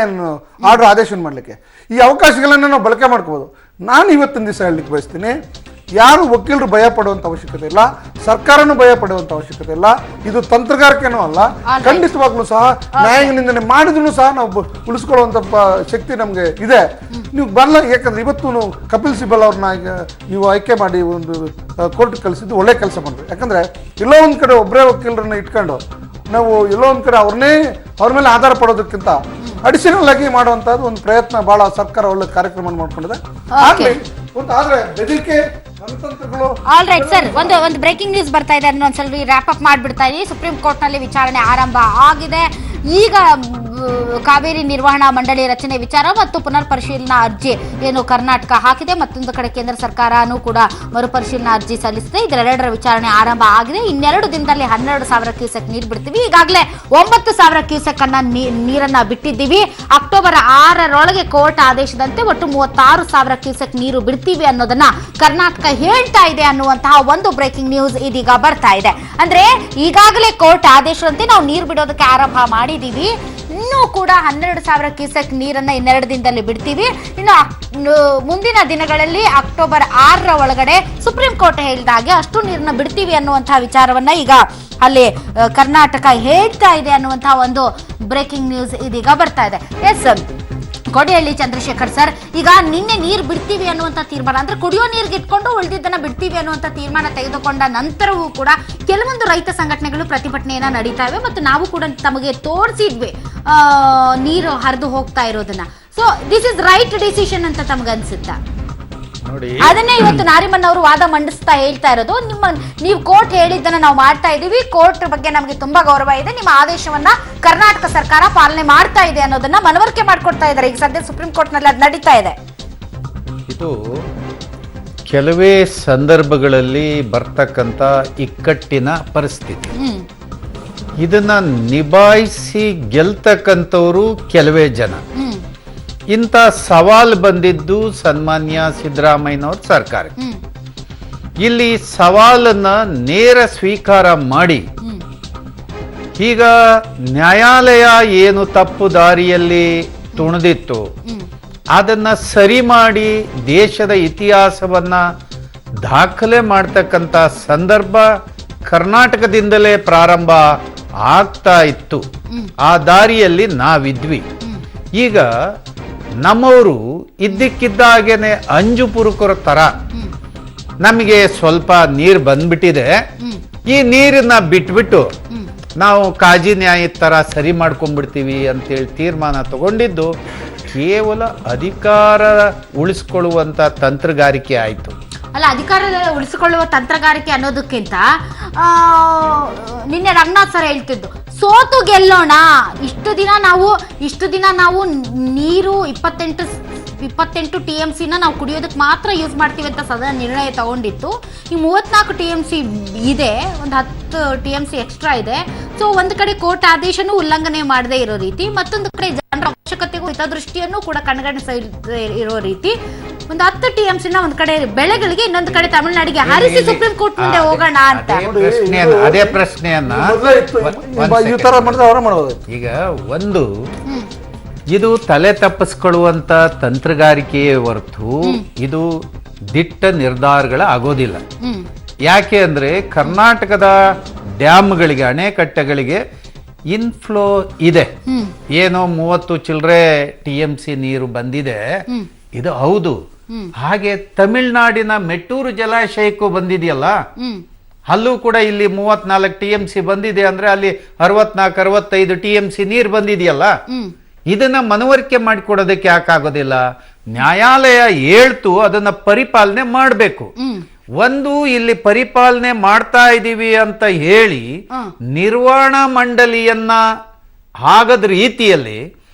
ಆರ್ಡರ್ ಆದೇಶ ಮಾಡ್ಲಿಕ್ಕೆ. ಈ ಅವಕಾಶಗಳನ್ನ ನಾವು ಬಳಕೆ ಮಾಡ್ಕೋಬಹುದು. ನಾನು ಇವತ್ತಿನ ದಿವಸ ಹೇಳಲಿಕ್ಕೆ ಬಯಸ್ತೀನಿ, ಯಾರು ವಕೀಲರು ಭಯ ಪಡುವಂತ ಅವಶ್ಯಕತೆ ಇಲ್ಲ, ಸರ್ಕಾರನೂ ಭಯ ಪಡುವಂತ ಅವಶ್ಯಕತೆ ಇಲ್ಲ. ಇದು ತಂತ್ರಗಾರಿಕೆನೂ ಅಲ್ಲ, ಖಂಡಿತವಾಗ್ಲೂ ಸಹ ನ್ಯಾಯಾಂಗ ನಿಂದನೆ ಮಾಡಿದ್ರು ಸಹ ನಾವು ಉಳಿಸ್ಕೊಳ್ಳುವಂತ ಶಕ್ತಿ ನಮ್ಗೆ ಇದೆ. ನೀವು ಬರಲ್ಲ, ಯಾಕಂದ್ರೆ ಇವತ್ತು ಕಪಿಲ್ ಸಿಬಲ್ ಅವ್ರನ್ನ ನೀವು ಆಯ್ಕೆ ಮಾಡಿ ಒಂದು ಕೋರ್ಟ್ ಕಳಿಸಿದ್ದು ಒಳ್ಳೆ ಕೆಲಸ ಮಾಡಿದ್ರು. ಯಾಕಂದ್ರೆ ಎಲ್ಲೋ ಒಂದ್ ಕಡೆ ಒಬ್ಬರೇ ವಕೀಲರನ್ನ ಇಟ್ಕೊಂಡು ನಾವು ಎಲ್ಲೋ ಒಂದ್ ಕಡೆ ಅವ್ರ ಮೇಲೆ ಆಧಾರ ಪಡೋದಕ್ಕಿಂತ ಅಡಿಷನಲ್ ಆಗಿ ಮಾಡುವಂತದ್ದು ಒಂದು ಪ್ರಯತ್ನ ಬಹಳ ಸರ್ಕಾರ ಒಳ್ಳೆ ಕಾರ್ಯಕ್ರಮ ಮಾಡ್ಕೊಂಡಿದೆ. ಆದ್ರೆ ಬೆದರಿಕೆ ಆಲ್ ರೈಟ್ ಸರ್, ಒಂದು ಬ್ರೇಕಿಂಗ್ ನ್ಯೂಸ್ ಬರ್ತಾ ಇದೆ, ಅದನ್ನ ಒಂದ್ಸಲ ರ್ಯಾಪ್ ಅಪ್ ಮಾಡ್ಬಿಡ್ತಾ ಇದೀನಿ. ಸುಪ್ರೀಂ ಕೋರ್ಟ್ ನಲ್ಲಿ ವಿಚಾರಣೆ ಆರಂಭ ಆಗಿದೆ. ಈಗ ಕಾವೇರಿ ನಿರ್ವಹಣಾ ಮಂಡಳಿ ರಚನೆ ವಿಚಾರ ಮತ್ತು ಪುನರ್ ಪರಿಶೀಲನಾ ಅರ್ಜಿ ಏನು ಕರ್ನಾಟಕ ಹಾಕಿದೆ, ಮತ್ತೊಂದು ಕಡೆ ಕೇಂದ್ರ ಸರ್ಕಾರನೂ ಕೂಡ ಮರುಪರಿಶೀಲನಾ ಅರ್ಜಿ ಸಲ್ಲಿಸಿದೆ. ಇದರೆರಡರ ವಿಚಾರಣೆ ಆರಂಭ ಆಗಿದೆ. ಇನ್ನೆರಡು ದಿನದಲ್ಲಿ 12,000 ಕ್ಯೂಸೆಕ್ ನೀರು ಬಿಡ್ತೀವಿ. ಈಗಾಗಲೇ 9,000 ಕ್ಯೂಸೆಕ್ ಅನ್ನ ನೀರನ್ನ ಬಿಟ್ಟಿದ್ದೀವಿ. ಅಕ್ಟೋಬರ್ 6ರೊಳಗೆ ಕೋರ್ಟ್ ಆದೇಶದಂತೆ ಒಟ್ಟು 36,000 ಕ್ಯೂಸೆಕ್ ನೀರು ಬಿಡ್ತೀವಿ ಅನ್ನೋದನ್ನ ಕರ್ನಾಟಕ ಹೇಳ್ತಾ ಇದೆ ಅನ್ನುವಂತಹ ಒಂದು ಬ್ರೇಕಿಂಗ್ ನ್ಯೂಸ್ ಇದೀಗ ಬರ್ತಾ ಇದೆ. ಅಂದ್ರೆ ಈಗಾಗಲೇ ಕೋರ್ಟ್ ಆದೇಶದಂತೆ ನಾವು ನೀರು ಬಿಡೋದಕ್ಕೆ ಆರಂಭ ಮಾಡಿದೀವಿ. ಇನ್ನೂ ಕೂಡ 12,000 ಕ್ಯೂಸೆಕ್ ನೀರನ್ನ ಇನ್ನೆರಡು ದಿನದಲ್ಲಿ ಬಿಡ್ತೀವಿ. ಇನ್ನು ಮುಂದಿನ ದಿನಗಳಲ್ಲಿ ಅಕ್ಟೋಬರ್ 6ರ ಒಳಗಡೆ ಸುಪ್ರೀಂ ಕೋರ್ಟ್ ಹೇಳಿದಾಗೆ ಅಷ್ಟು ನೀರನ್ನ ಬಿಡ್ತೀವಿ ಅನ್ನುವಂತಹ ವಿಚಾರವನ್ನ ಈಗ ಅಲ್ಲಿ ಕರ್ನಾಟಕ ಹೇಳ್ತಾ ಇದೆ ಅನ್ನುವಂತಹ ಒಂದು ಬ್ರೇಕಿಂಗ್ ನ್ಯೂಸ್ ಇದೀಗ ಬರ್ತಾ ಇದೆ. ಎಸ್ ಕೋಡಿಹಳ್ಳಿ ಚಂದ್ರಶೇಖರ್ ಸರ್, ಈಗ ನಿನ್ನೆ ನೀರು ಬಿಡ್ತೀವಿ ಅನ್ನುವಂಥ ತೀರ್ಮಾನ, ಅಂದ್ರೆ ಕುಡಿಯೋ ನೀರಿಗೆ ಇಟ್ಕೊಂಡು ಉಳಿದಿದ್ದನ್ನ ಬಿಡ್ತೀವಿ ಅನ್ನುವಂಥ ತೀರ್ಮಾನ ತೆಗೆದುಕೊಂಡ ನಂತರವೂ ಕೂಡ ಕೆಲವೊಂದು ರೈತ ಸಂಘಟನೆಗಳು ಪ್ರತಿಭಟನೆಯನ್ನ ನಡೀತಾ ಇವೆ ಮತ್ತು ನಾವು ಕೂಡ ತಮಗೆ ತೋರಿಸಿದ್ವಿ ನೀರು ಹರಿದು ಹೋಗ್ತಾ ಇರೋದನ್ನ. So this is right decision ಅಂತ ತಮಗನ್ಸುತ್ತಾ? ನೋಡಿ, ಅದನ್ನೇ ಇವತ್ತು ನಾರಿಮನ್ ಅವರು ವಾದ ಮಂಡಿಸ್ತಾ ಹೇಳ್ತಾ ಇರೋದು, ನೀವು ಕೋರ್ಟ್ ಹೇಳಿದ್ದನ್ನ ನಾವು ಮಾಡ್ತಾ ಇದೀವಿ, ಕೋರ್ಟ್ ಬಗ್ಗೆ ನಮಗೆ ತುಂಬಾ ಗೌರವ ಇದೆ, ನಿಮ್ಮ ಆದೇಶವನ್ನ ಕರ್ನಾಟಕ ಸರ್ಕಾರ ಪಾಲನೆ ಮಾಡ್ತಾ ಇದೆ ಅನ್ನೋದನ್ನ ಮನವರಿಕೆ ಮಾಡ್ಕೊಡ್ತಾ ಇದ್ದಾರೆ. ಈಗ ಸದ್ಯ ಸುಪ್ರೀಂ ಕೋರ್ಟ್ ನಲ್ಲಿ ಅದು ನಡೀತಾ ಇದೆ. ಇದು ಕೆಲವೇ ಸಂದರ್ಭಗಳಲ್ಲಿ ಬರ್ತಕ್ಕಂಥ ಇಕ್ಕಟ್ಟಿನ ಪರಿಸ್ಥಿತಿ. ಇದನ್ನ ನಿಭಾಯಿಸಿ ಗೆಲ್ತಕ್ಕಂಥವ್ರು ಕೆಲವೇ ಜನ. ಇಂಥ ಸವಾಲ್ ಬಂದಿದ್ದು ಸನ್ಮಾನ್ಯ ಸಿದ್ದರಾಮಯ್ಯನವ್ರ ಸರ್ಕಾರಕ್ಕೆ. ಇಲ್ಲಿ ಸವಾಲನ್ನ ನೇರ ಸ್ವೀಕಾರ ಮಾಡಿ ಈಗ ನ್ಯಾಯಾಲಯ ಏನು ತಪ್ಪು ದಾರಿಯಲ್ಲಿ ತುಣಿದಿತ್ತು ಅದನ್ನ ಸರಿ ಮಾಡಿ ದೇಶದ ಇತಿಹಾಸವನ್ನ ದಾಖಲೆ ಮಾಡ್ತಕ್ಕಂಥ ಸಂದರ್ಭ ಕರ್ನಾಟಕದಿಂದಲೇ ಪ್ರಾರಂಭ ಆಗ್ತಾ ಇತ್ತು. ಆ ದಾರಿಯಲ್ಲಿ ನಾವಿದ್ವಿ. ಈಗ ನಮ್ಮವರು ಇದ್ದಕ್ಕಿದ್ದಾಗೇನೆ ಅಂಜು ಪುರುಕರ ತರ ನಮಗೆ ಸ್ವಲ್ಪ ನೀರು ಬಂದ್ಬಿಟ್ಟಿದೆ, ಈ ನೀರನ್ನ ಬಿಟ್ಬಿಟ್ಟು ನಾವು ಕಾಜಿ ನ್ಯಾಯದ ತರ ಸರಿ ಮಾಡ್ಕೊಂಡ್ಬಿಡ್ತೀವಿ ಅಂತೇಳಿ ತೀರ್ಮಾನ ತಗೊಂಡಿದ್ದು ಕೇವಲ ಅಧಿಕಾರ ಉಳಿಸ್ಕೊಳ್ಳುವಂತ ತಂತ್ರಗಾರಿಕೆ ಆಯ್ತು. ಅಲ್ಲ, ಅಧಿಕಾರ ಉಳಿಸಿಕೊಳ್ಳುವ ತಂತ್ರಗಾರಿಕೆ ಅನ್ನೋದಕ್ಕಿಂತ ನಿನ್ನೆ ರಂಗನಾಥ್ ಸರ್ ಹೇಳ್ತಿದ್ದು ಸೋತು ಗೆಲ್ಲೋಣ, ಇಷ್ಟು ದಿನ ನಾವು ನೀರು 28 TMC ನಾವು ಕುಡಿಯೋದಕ್ಕೆ ಮಾತ್ರ ಯೂಸ್ ಮಾಡ್ತೀವಿ ಅಂತ ಸದನ ನಿರ್ಣಯ ತಗೊಂಡಿತ್ತು. ಈ 34 TMC ಇದೆ, ಒಂದು 10 TMC ಎಕ್ಸ್ಟ್ರಾ ಇದೆ. ಸೊ ಒಂದು ಕಡೆ ಕೋರ್ಟ್ ಆದೇಶನೂ ಉಲ್ಲಂಘನೆ ಮಾಡದೇ ಇರೋ ರೀತಿ, ಮತ್ತೊಂದು ಕಡೆ ಜನರ ಅವಶ್ಯಕತೆಗೂ ಹಿತದೃಷ್ಟಿಯನ್ನು ಕೂಡ ಕಣ್ಗಣಿಸದೇ ಇರೋ ರೀತಿ ಒಂದು 10 TMC ಒಂದ್ ಕಡೆ ಬೆಳೆಗಳಿಗೆ, ಇನ್ನೊಂದು ಕಡೆ ತಮಿಳುನಾಡಿಗೆ ಹಾರಿಸಿ ಸುಪ್ರೀಂ ಕೋರ್ಟ್ ಮುಂದೆ ಹೋಗೋಣ ಅಂತ. ಅದೇ ಪ್ರಶ್ನೆಯನ್ನ ಈಗ ಒಂದು ಇದು ತಲೆ ತಪ್ಪಿಸ್ಕೊಳ್ಳುವಂತ ತಂತ್ರಗಾರಿಕೆಯೇ ಹೊರತು ಇದು ದಿಟ್ಟ ನಿರ್ಧಾರಗಳ ಆಗೋದಿಲ್ಲ. ಯಾಕೆ ಅಂದ್ರೆ ಕರ್ನಾಟಕದ ಡ್ಯಾಮ್ಗಳಿಗೆ, ಅಣೆಕಟ್ಟೆಗಳಿಗೆ ಇನ್ಫ್ಲೋ ಇದೆ. ಏನೋ 30 ಚಿಲ್ಲರೆ TMC ನೀರು ಬಂದಿದೆ, ಇದು ಹೌದು. ಹಾಗೆ ತಮಿಳ್ನಾಡಿನ ಮೆಟ್ಟೂರು ಜಲಾಶಯಕ್ಕೂ ಬಂದಿದೆಯಲ್ಲ, ಅಲ್ಲೂ ಕೂಡ ಇಲ್ಲಿ 34 TMC ಬಂದಿದೆ ಅಂದ್ರೆ ಅಲ್ಲಿ 64-65 TMC ನೀರು ಬಂದಿದೆಯಲ್ಲ. ಇದನ್ನ ಮನವರಿಕೆ ಮಾಡಿಕೊಡೋದಕ್ಕೆ ಯಾಕಾಗೋದಿಲ್ಲ? ನ್ಯಾಯಾಲಯ ಹೇಳ್ತು ಅದನ್ನ ಪರಿಪಾಲನೆ ಮಾಡಬೇಕು. ಒಂದು ಇಲ್ಲಿ ಪರಿಪಾಲನೆ ಮಾಡ್ತಾ ಇದೀವಿ ಅಂತ ಹೇಳಿ ನಿರ್ವಹಣಾ ಮಂಡಳಿಯನ್ನ ಆಗದ ರೀತಿಯಲ್ಲಿ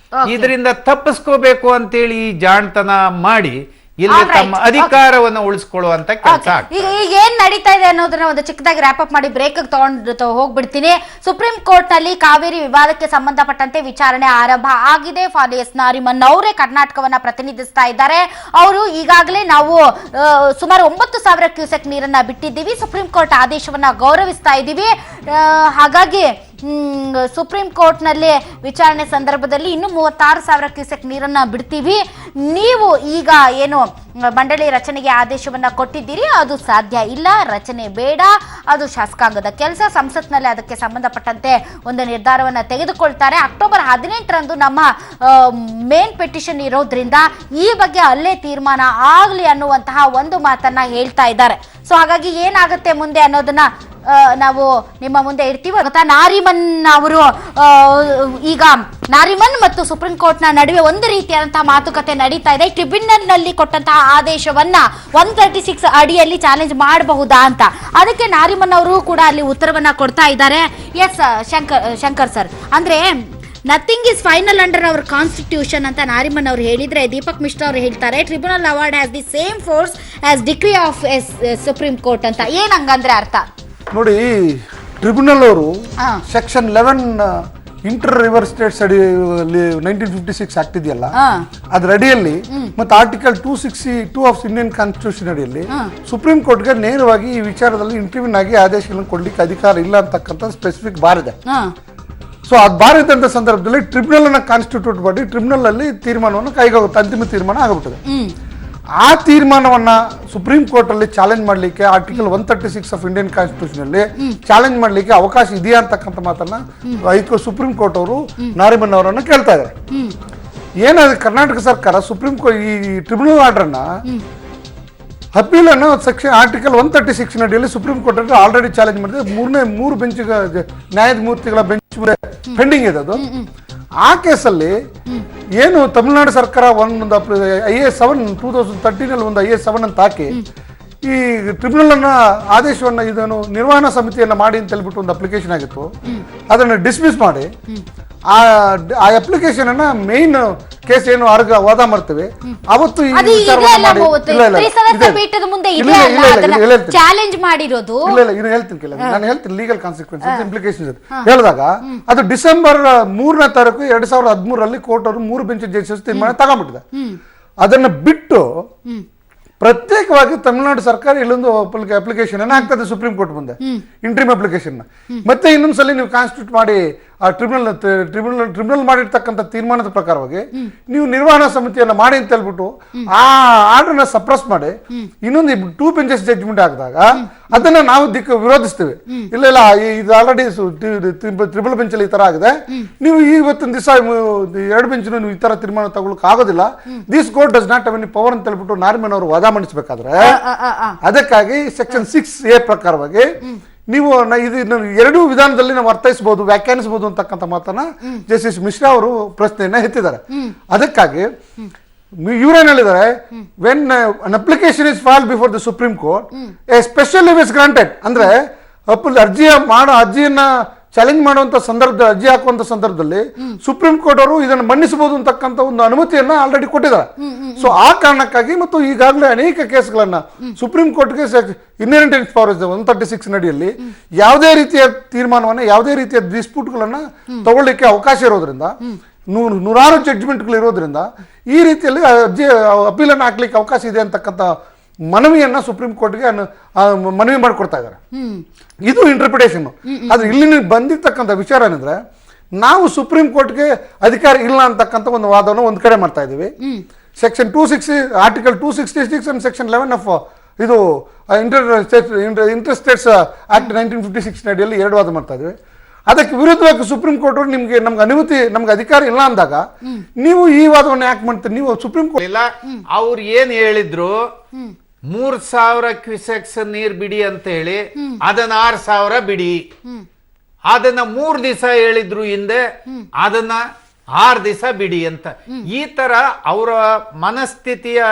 ಇದರಿಂದ ತಪ್ಪಿಸ್ಕೋಬೇಕು ಅಂತೇಳಿ ಜಾಣ್ತನ ಮಾಡಿ ಇಲ್ಲಿ All right. ತಮ್ಮ ಅಧಿಕಾರವನ್ನು ಉಳಿಸ್ಕೊಳ್ಳುವಂತ ಕೆಲಸ ಈಗ ಏನ್ ನಡೀತಾ ಇದೆ ಅನ್ನೋದನ್ನ ಒಂದು ಚಿಕ್ಕದಾಗಿ ರ್ಯಾಪ್ ಅಪ್ ಮಾಡಿ ಬ್ರೇಕ್ ತಗೊಂಡು ಹೋಗ್ಬಿಡ್ತೀನಿ. ಸುಪ್ರೀಂ ಕೋರ್ಟ್ ನಲ್ಲಿ ಕಾವೇರಿ ವಿವಾದಕ್ಕೆ ಸಂಬಂಧಪಟ್ಟಂತೆ ವಿಚಾರಣೆ ಆರಂಭ ಆಗಿದೆ. ಫಾರ್ ಎಸ್ ನಾರಿಮನ್ ಅವರೇ ಕರ್ನಾಟಕವನ್ನ ಪ್ರತಿನಿಧಿಸ್ತಾ ಇದ್ದಾರೆ. ಅವರು ಈಗಾಗಲೇ ನಾವು ಸುಮಾರು 9,000 ಕ್ಯೂಸೆಕ್ ನೀರನ್ನ ಬಿಟ್ಟಿದ್ದೀವಿ, ಸುಪ್ರೀಂ ಕೋರ್ಟ್ ಆದೇಶವನ್ನ ಗೌರವಿಸ್ತಾ ಇದ್ದೀವಿ, ಹಾಗಾಗಿ ಸುಪ್ರೀಂ ಕೋರ್ಟ್ ನಲ್ಲಿ ವಿಚಾರಣೆ ಸಂದರ್ಭದಲ್ಲಿ ಇನ್ನು 36,000 ಕ್ಯೂಸೆಕ್ ನೀರನ್ನ ಬಿಡ್ತೀವಿ, ನೀವು ಈಗ ಏನು ಮಂಡಳಿ ರಚನೆಗೆ ಆದೇಶವನ್ನ ಕೊಟ್ಟಿದ್ದೀರಿ ಅದು ಸಾಧ್ಯ ಇಲ್ಲ, ರಚನೆ ಬೇಡ, ಅದು ಶಾಸಕಾಂಗದ ಕೆಲಸ, ಸಂಸತ್ನಲ್ಲಿ ಅದಕ್ಕೆ ಸಂಬಂಧಪಟ್ಟಂತೆ ಒಂದು ನಿರ್ಧಾರವನ್ನ ತೆಗೆದುಕೊಳ್ತಾರೆ. ಅಕ್ಟೋಬರ್ 18ರಂದು ನಮ್ಮ ಮೇನ್ ಪೆಟಿಷನ್ ಇರೋದ್ರಿಂದ ಈ ಬಗ್ಗೆ ಅಲ್ಲೇ ತೀರ್ಮಾನ ಆಗಲಿ ಅನ್ನುವಂತಹ ಒಂದು ಮಾತನ್ನ ಹೇಳ್ತಾ ಇದ್ದಾರೆ. ಸೊ ಹಾಗಾಗಿ ಏನಾಗುತ್ತೆ ಮುಂದೆ ಅನ್ನೋದನ್ನ ನಾವು ನಿಮ್ಮ ಮುಂದೆ ಇಡ್ತೀವಿ. ಗೊತ್ತಾ, ನಾರಿಮನ್ ಅವರು ಈಗ ನಾರಿಮನ್ ಮತ್ತು ಸುಪ್ರೀಂ ಕೋರ್ಟ್ ನ ನಡುವೆ ಒಂದು ರೀತಿಯಾದಂತಹ ಮಾತುಕತೆ ನಡೀತಾ ಇದೆ. ಟ್ರಿಬ್ಯುನಲ್ ನಲ್ಲಿ ಕೊಟ್ಟಂತಹ ಆದೇಶವನ್ನ 136 ಅಡಿಯಲ್ಲಿ ಚಾಲೆಂಜ್ ಮಾಡಬಹುದಾ ಅಂತ. ಅದಕ್ಕೆ ನಾರಿಮನ್ ಅವರು ಕೂಡ ಅಲ್ಲಿ ಉತ್ತರವನ್ನ ಕೊಡ್ತಾ ಇದ್ದಾರೆ. ಎಸ್ ಶಂಕರ್ ಸರ್, ಅಂದ್ರೆ nothing is final under our constitution ಅಂತ ನಾರಿಮನ್ ಅವರು ಹೇಳಿದ್ರೆ, ದೀಪಕ್ ಮಿಶ್ರಾ ಅವರು ಹೇಳ್ತಾರೆ tribunal award has the same force as decree of supreme court ಅಂತ. ಏನ್ ಹಂಗಂದ್ರೆ ಅರ್ಥ ನೋಡಿ, ಟ್ರಿಬ್ಯುನಲ್ ಅವರು ಸೆಕ್ಷನ್ 11 ಇಂಟರ್ ರಿವರ್ ಸ್ಟೇಟ್ಸ್ ಅಡಿ 1956 ಆಕ್ಟ್ ಇದೆಯಲ್ಲ, ಅದ್ರ ಅಡಿಯಲ್ಲಿ ಮತ್ತು ಆರ್ಟಿಕಲ್ 262 ಆಫ್ ಇಂಡಿಯನ್ ಕಾನ್ಸ್ಟಿಟ್ಯೂಷನ್ ಅಡಿಯಲ್ಲಿ ಸುಪ್ರೀಂ ಕೋರ್ಟ್ಗೆ ನೇರವಾಗಿ ಈ ವಿಚಾರದಲ್ಲಿ ಇಂಟರ್ವ್ಯೂನ್ ಆಗಿ ಆದೇಶಗಳನ್ನು ಕೊಡ್ಲಿಕ್ಕೆ ಅಧಿಕಾರ ಇಲ್ಲ ಅಂತಕ್ಕಂಥ ಸ್ಪೆಸಿಫಿಕ್ ಬಾರಿದೆ. ಸೊ ಅದು ಬಾರಿದಂತ ಸಂದರ್ಭದಲ್ಲಿ ಟ್ರಿಬ್ಯುನಲ್ ಅನ್ನ ಕಾನ್ಸ್ಟಿಟ್ಯೂಟ್ ಮಾಡಿ ಟ್ರಿಬ್ಯುನಲ್ ಅಲ್ಲಿ ತೀರ್ಮಾನವನ್ನು ಕೈಗೊಳ್ಳುತ್ತೆ, ಅಂತಿಮ ತೀರ್ಮಾನ ಆಗಿಬಿಟ್ಟಿದೆ. ಆ ತೀರ್ಮಾನವನ್ನ ಸುಪ್ರೀಂ ಕೋರ್ಟ್ ಅಲ್ಲಿ ಚಾಲೆಂಜ್ ಮಾಡ್ಲಿಕ್ಕೆ ಆರ್ಟಿಕಲ್ 136 ಆಫ್ ಇಂಡಿಯನ್ ಕಾನ್ಸ್ಟಿಟ್ಯೂಷನ್ ಅಲ್ಲಿ ಚಾಲೆಂಜ್ ಮಾಡ್ಲಿಕ್ಕೆ ಅವಕಾಶ ಇದೆಯಾ ಅಂತಕ್ಕಂಥ ಮಾತನ್ನ ಸುಪ್ರೀಂ ಕೋರ್ಟ್ ಅವರು ನಾರಿಮನ್ ಅವರನ್ನ ಕೇಳ್ತಾ ಇದ್ದಾರೆ. ಏನಾದ್ರೆ ಕರ್ನಾಟಕ ಸರ್ಕಾರ ಸುಪ್ರೀಂ ಕೋರ್ಟ್ ಈ ಟ್ರಿಬ್ಯುನಲ್ ಆರ್ಡರ್ ಅನ್ನ ಅಪೀಲ್ ಅನ್ನು ಸೆಕ್ಷನ್ ಆರ್ಟಿಕಲ್ 136 ಅಡಿಯಲ್ಲಿ ಸುಪ್ರೀಂ ಕೋರ್ಟ್ ಅಲ್ಲಿ ಆಲ್ರೆಡಿ ಚಾಲೆಂಜ್ ಮಾಡಿದೆ. 3 ಬೆಂಚ್ ನ್ಯಾಯಮೂರ್ತಿಗಳ ಬೆಂಚ್ ಪೆಂಡಿಂಗ್ ಇದೆ ಅದು. ಆ ಕೇಸಲ್ಲಿ ಏನು ತಮಿಳುನಾಡು ಸರ್ಕಾರ ಒಂದು IAS 7 2013 ಒಂದು IAS 7 ಅಂತ ಹಾಕಿ ಈ ಟ್ರಿಬ್ಯುನಲ್ ಅನ್ನ ಆದೇಶವನ್ನ ಇದನ್ನು ನಿರ್ವಹಣಾ ಸಮಿತಿಯನ್ನ ಮಾಡಿ ಅಂತ ಹೇಳ್ಬಿಟ್ಟು ಒಂದು ಅಪ್ಲಿಕೇಶನ್ ಆಗಿತ್ತು, ಅದನ್ನ ಡಿಸ್ಮಿಸ್ ಮಾಡಿ ಆ ಅಪ್ಲಿಕೇಶನ್ ಅನ್ನ ಮೇನ್ ಕೇಸ್ ಏನು ವಾದ ಮಾಡ್ತೇವೆ ಅವತ್ತು ಈ ವಿಚಾರವನ್ನ ಚಾಲೆಂಜ್ ಮಾಡಿರೋದು. ನಾನು ಹೇಳ್ತೀನಿ ಲೀಗಲ್ ಕಾನ್ಸಿಕ್ವೆನ್ಸಸ್ ಇಂಪ್ಲಿಕೇಶನ್ಸ್ ಹೇಳಿದಾಗ ಅದು ಡಿಸೆಂಬರ್ 3ನೇ ತಾರೀಕು 2013 ಕೋರ್ಟ್ ಅವರು 3 ಬೆಂಚ್ ಜಡ್ಜಸ್ ತೀರ್ಮಾನ ತಗೊಂಡ್ಬಿಟ್ಟಿದೆ. ಅದನ್ನ ಬಿಟ್ಟು ಪ್ರತ್ಯೇಕವಾಗಿ ತಮಿಳುನಾಡು ಸರ್ಕಾರ ಇಲ್ಲೊಂದು ಅಪ್ಲಿಕೇಶನ್ ಅನ್ನ ಹಾಕ್ತದೆ ಸುಪ್ರೀಂ ಕೋರ್ಟ್ ಮುಂದೆ, ಇಂಟ್ರಿಮ್ ಅಪ್ಲಿಕೇಶನ್. ಮತ್ತೆ ಇನ್ನೊಂದ್ಸಲಿ ನೀವು ಕಾನ್ಸ್ಟಿಟ್ಯೂಟ್ ಮಾಡಿ ಆ ಟ್ರಿಬ್ಯುನಲ್ ಮಾಡಿರ್ತಕ್ಕಂಥ ತೀರ್ಮಾನದ ಪ್ರಕಾರವಾಗಿ ನೀವು ನಿರ್ವಹಣಾ ಸಮಿತಿಯನ್ನ ಮಾಡಿ ಅಂತ ಹೇಳ್ಬಿಟ್ಟು ಆ ಆರ್ಡರ್ನ ಸಪ್ರೆಸ್ ಮಾಡಿ ಇನ್ನೊಂದು 2 ಬೆಂಚಸ್ ಜಡ್ಜ್ಮೆಂಟ್ ಹಾಕಿದಾಗ ಅದನ್ನ ನಾವು ವಿರೋಧಿಸ್ತೇವೆ. ಇಲ್ಲ ಇಲ್ಲ, ಇದು ಆಲ್ರೆಡಿ ಟ್ರಿಬಲ್ ಬೆಂಚ್ ಅಲ್ಲಿ ಈ ತರ ಆಗಿದೆ, ನೀವು ಇವತ್ತಿನ ದಿವಸ 2 ಬೆಂಚ್ ನೀವು ಈ ತರ ತೀರ್ಮಾನ ತಗೊಳಕ್ ಆಗೋದಿಲ್ಲ, this court does not have any power ಅಂತ ಹೇಳ್ಬಿಟ್ಟು ನಾರಿಮನ್ ಅವರು ವಾದ ಮಂಡಿಸಬೇಕಾದ್ರೆ ಅದಕ್ಕಾಗಿ ಸೆಕ್ಷನ್ 6A ಪ್ರಕಾರವಾಗಿ ನೀವು ಎರಡೂ ವಿಧಾನದಲ್ಲಿ ನಾವು ಅರ್ಥೈಸಬಹುದು, ವ್ಯಾಖ್ಯಾನಿಸಬಹುದು ಅಂತಕ್ಕಂಥ ಮಾತನ್ನ ಜಸ್ಟಿಸ್ ಮಿಶ್ರಾ ಅವರು ಪ್ರಶ್ನೆಯನ್ನ ಎತ್ತಿದ್ದಾರೆ. ಅದಕ್ಕಾಗಿ ಇವರೇನ್ ಹೇಳಿದ್ದಾರೆ, when an application is filed before the supreme court A special leave is granted, ಅಂದ್ರೆ ಅರ್ಜಿಯನ್ನ ಚಾಲೆಂಜ್ ಮಾಡುವಂತ ಸಂದರ್ಭದಲ್ಲಿ ಅರ್ಜಿ ಹಾಕುವಂತ ಸಂದರ್ಭದಲ್ಲಿ ಸುಪ್ರೀಂ ಕೋರ್ಟ್ ಅವರು ಇದನ್ನು ಮನ್ನಿಸಬಹುದು ಅಂತಕ್ಕಂಥ ಒಂದು ಅನುಮತಿಯನ್ನ ಆಲ್ರೆಡಿ ಕೊಟ್ಟಿದ್ದಾರೆ. ಸೊ ಆ ಕಾರಣಕ್ಕಾಗಿ ಮತ್ತು ಈಗಾಗಲೇ ಅನೇಕ ಕೇಸ್ಗಳನ್ನ ಸುಪ್ರೀಂ ಕೋರ್ಟ್ಗೆ ಇನ್ನೆರೆಂಟ್ ಪವರ್ 136 ಅಡಿಯಲ್ಲಿ ಯಾವುದೇ ರೀತಿಯ ತೀರ್ಮಾನವನ್ನ ಯಾವುದೇ ರೀತಿಯ ಡಿಸ್ಪ್ಯೂಟ್ಗಳನ್ನ ತಗೊಳ್ಳಿಕ್ಕೆ ಅವಕಾಶ ಇರೋದ್ರಿಂದ, ನೂರಾರು ಜಡ್ಜ್ಮೆಂಟ್ಗಳು ಇರೋದ್ರಿಂದ ಈ ರೀತಿಯಲ್ಲಿ ಅರ್ಜಿ ಅಪೀಲನ್ನು ಹಾಕ್ಲಿಕ್ಕೆ ಅವಕಾಶ ಇದೆ ಅಂತಕ್ಕಂಥ ಮನವಿಯನ್ನ ಸುಪ್ರೀಂ ಕೋರ್ಟ್ಗೆ ಮನವಿ ಮಾಡಿಕೊಡ್ತಾ ಇದ್ದಾರೆ. ಇದು ಇಂಟರ್ಪ್ರಿಟೇಷನ್. ಆದ್ರೆ ಇಲ್ಲಿ ಬಂದಿರ್ತಕ್ಕಂಥ ವಿಚಾರ ಏನಂದ್ರೆ, ನಾವು ಸುಪ್ರೀಂ ಕೋರ್ಟ್ಗೆ ಅಧಿಕಾರ ಇಲ್ಲ ಅಂತಕ್ಕಂಥ ಒಂದು ವಾದವನ್ನು ಒಂದ್ ಕಡೆ ಮಾಡ್ತಾ ಇದೀವಿ. Section 260 article 266 and section 11 of ಇದು ಇಂಟರ್ ಸ್ಟೇಟ್ಸ್ ಆಕ್ಟ್ 1956 ಅಡಿಯಲ್ಲಿ 2 ವಾದ ಮಾಡ್ತಾ ಇದೀವಿ. ಅದಕ್ಕೆ ವಿರುದ್ಧವಾಗಿ ಸುಪ್ರೀಂ ಕೋರ್ಟ್ ಅವರು ನಮ್ಗೆ ಅಧಿಕಾರ ಇಲ್ಲ ಅಂದಾಗ ನೀವು ಈ ವಾದವನ್ನು ಯಾಕೆ ಮಾಡ್ತೀರಿ? ನೀವು ಸುಪ್ರೀಂ ಕೋರ್ಟ್ ಇಲ್ಲ, ಅವ್ರು ಏನ್ ಹೇಳಿದ್ರು 3,000 ಕ್ಯೂಸೆಕ್ಸ್ ನೀರ್ ಬಿಡಿ ಅಂತ ಹೇಳಿ ಅದನ್ನ 6,000 ಬಿಡಿ, ಅದನ್ನ 3 ದಿವಸ ಹೇಳಿದ್ರು ಹಿಂದೆ, ಅದನ್ನ 6 ದಿವಸ ಬಿಡಿ ಅಂತ. ಈ ತರ ಅವರ ಮನಸ್ಥಿತಿಯ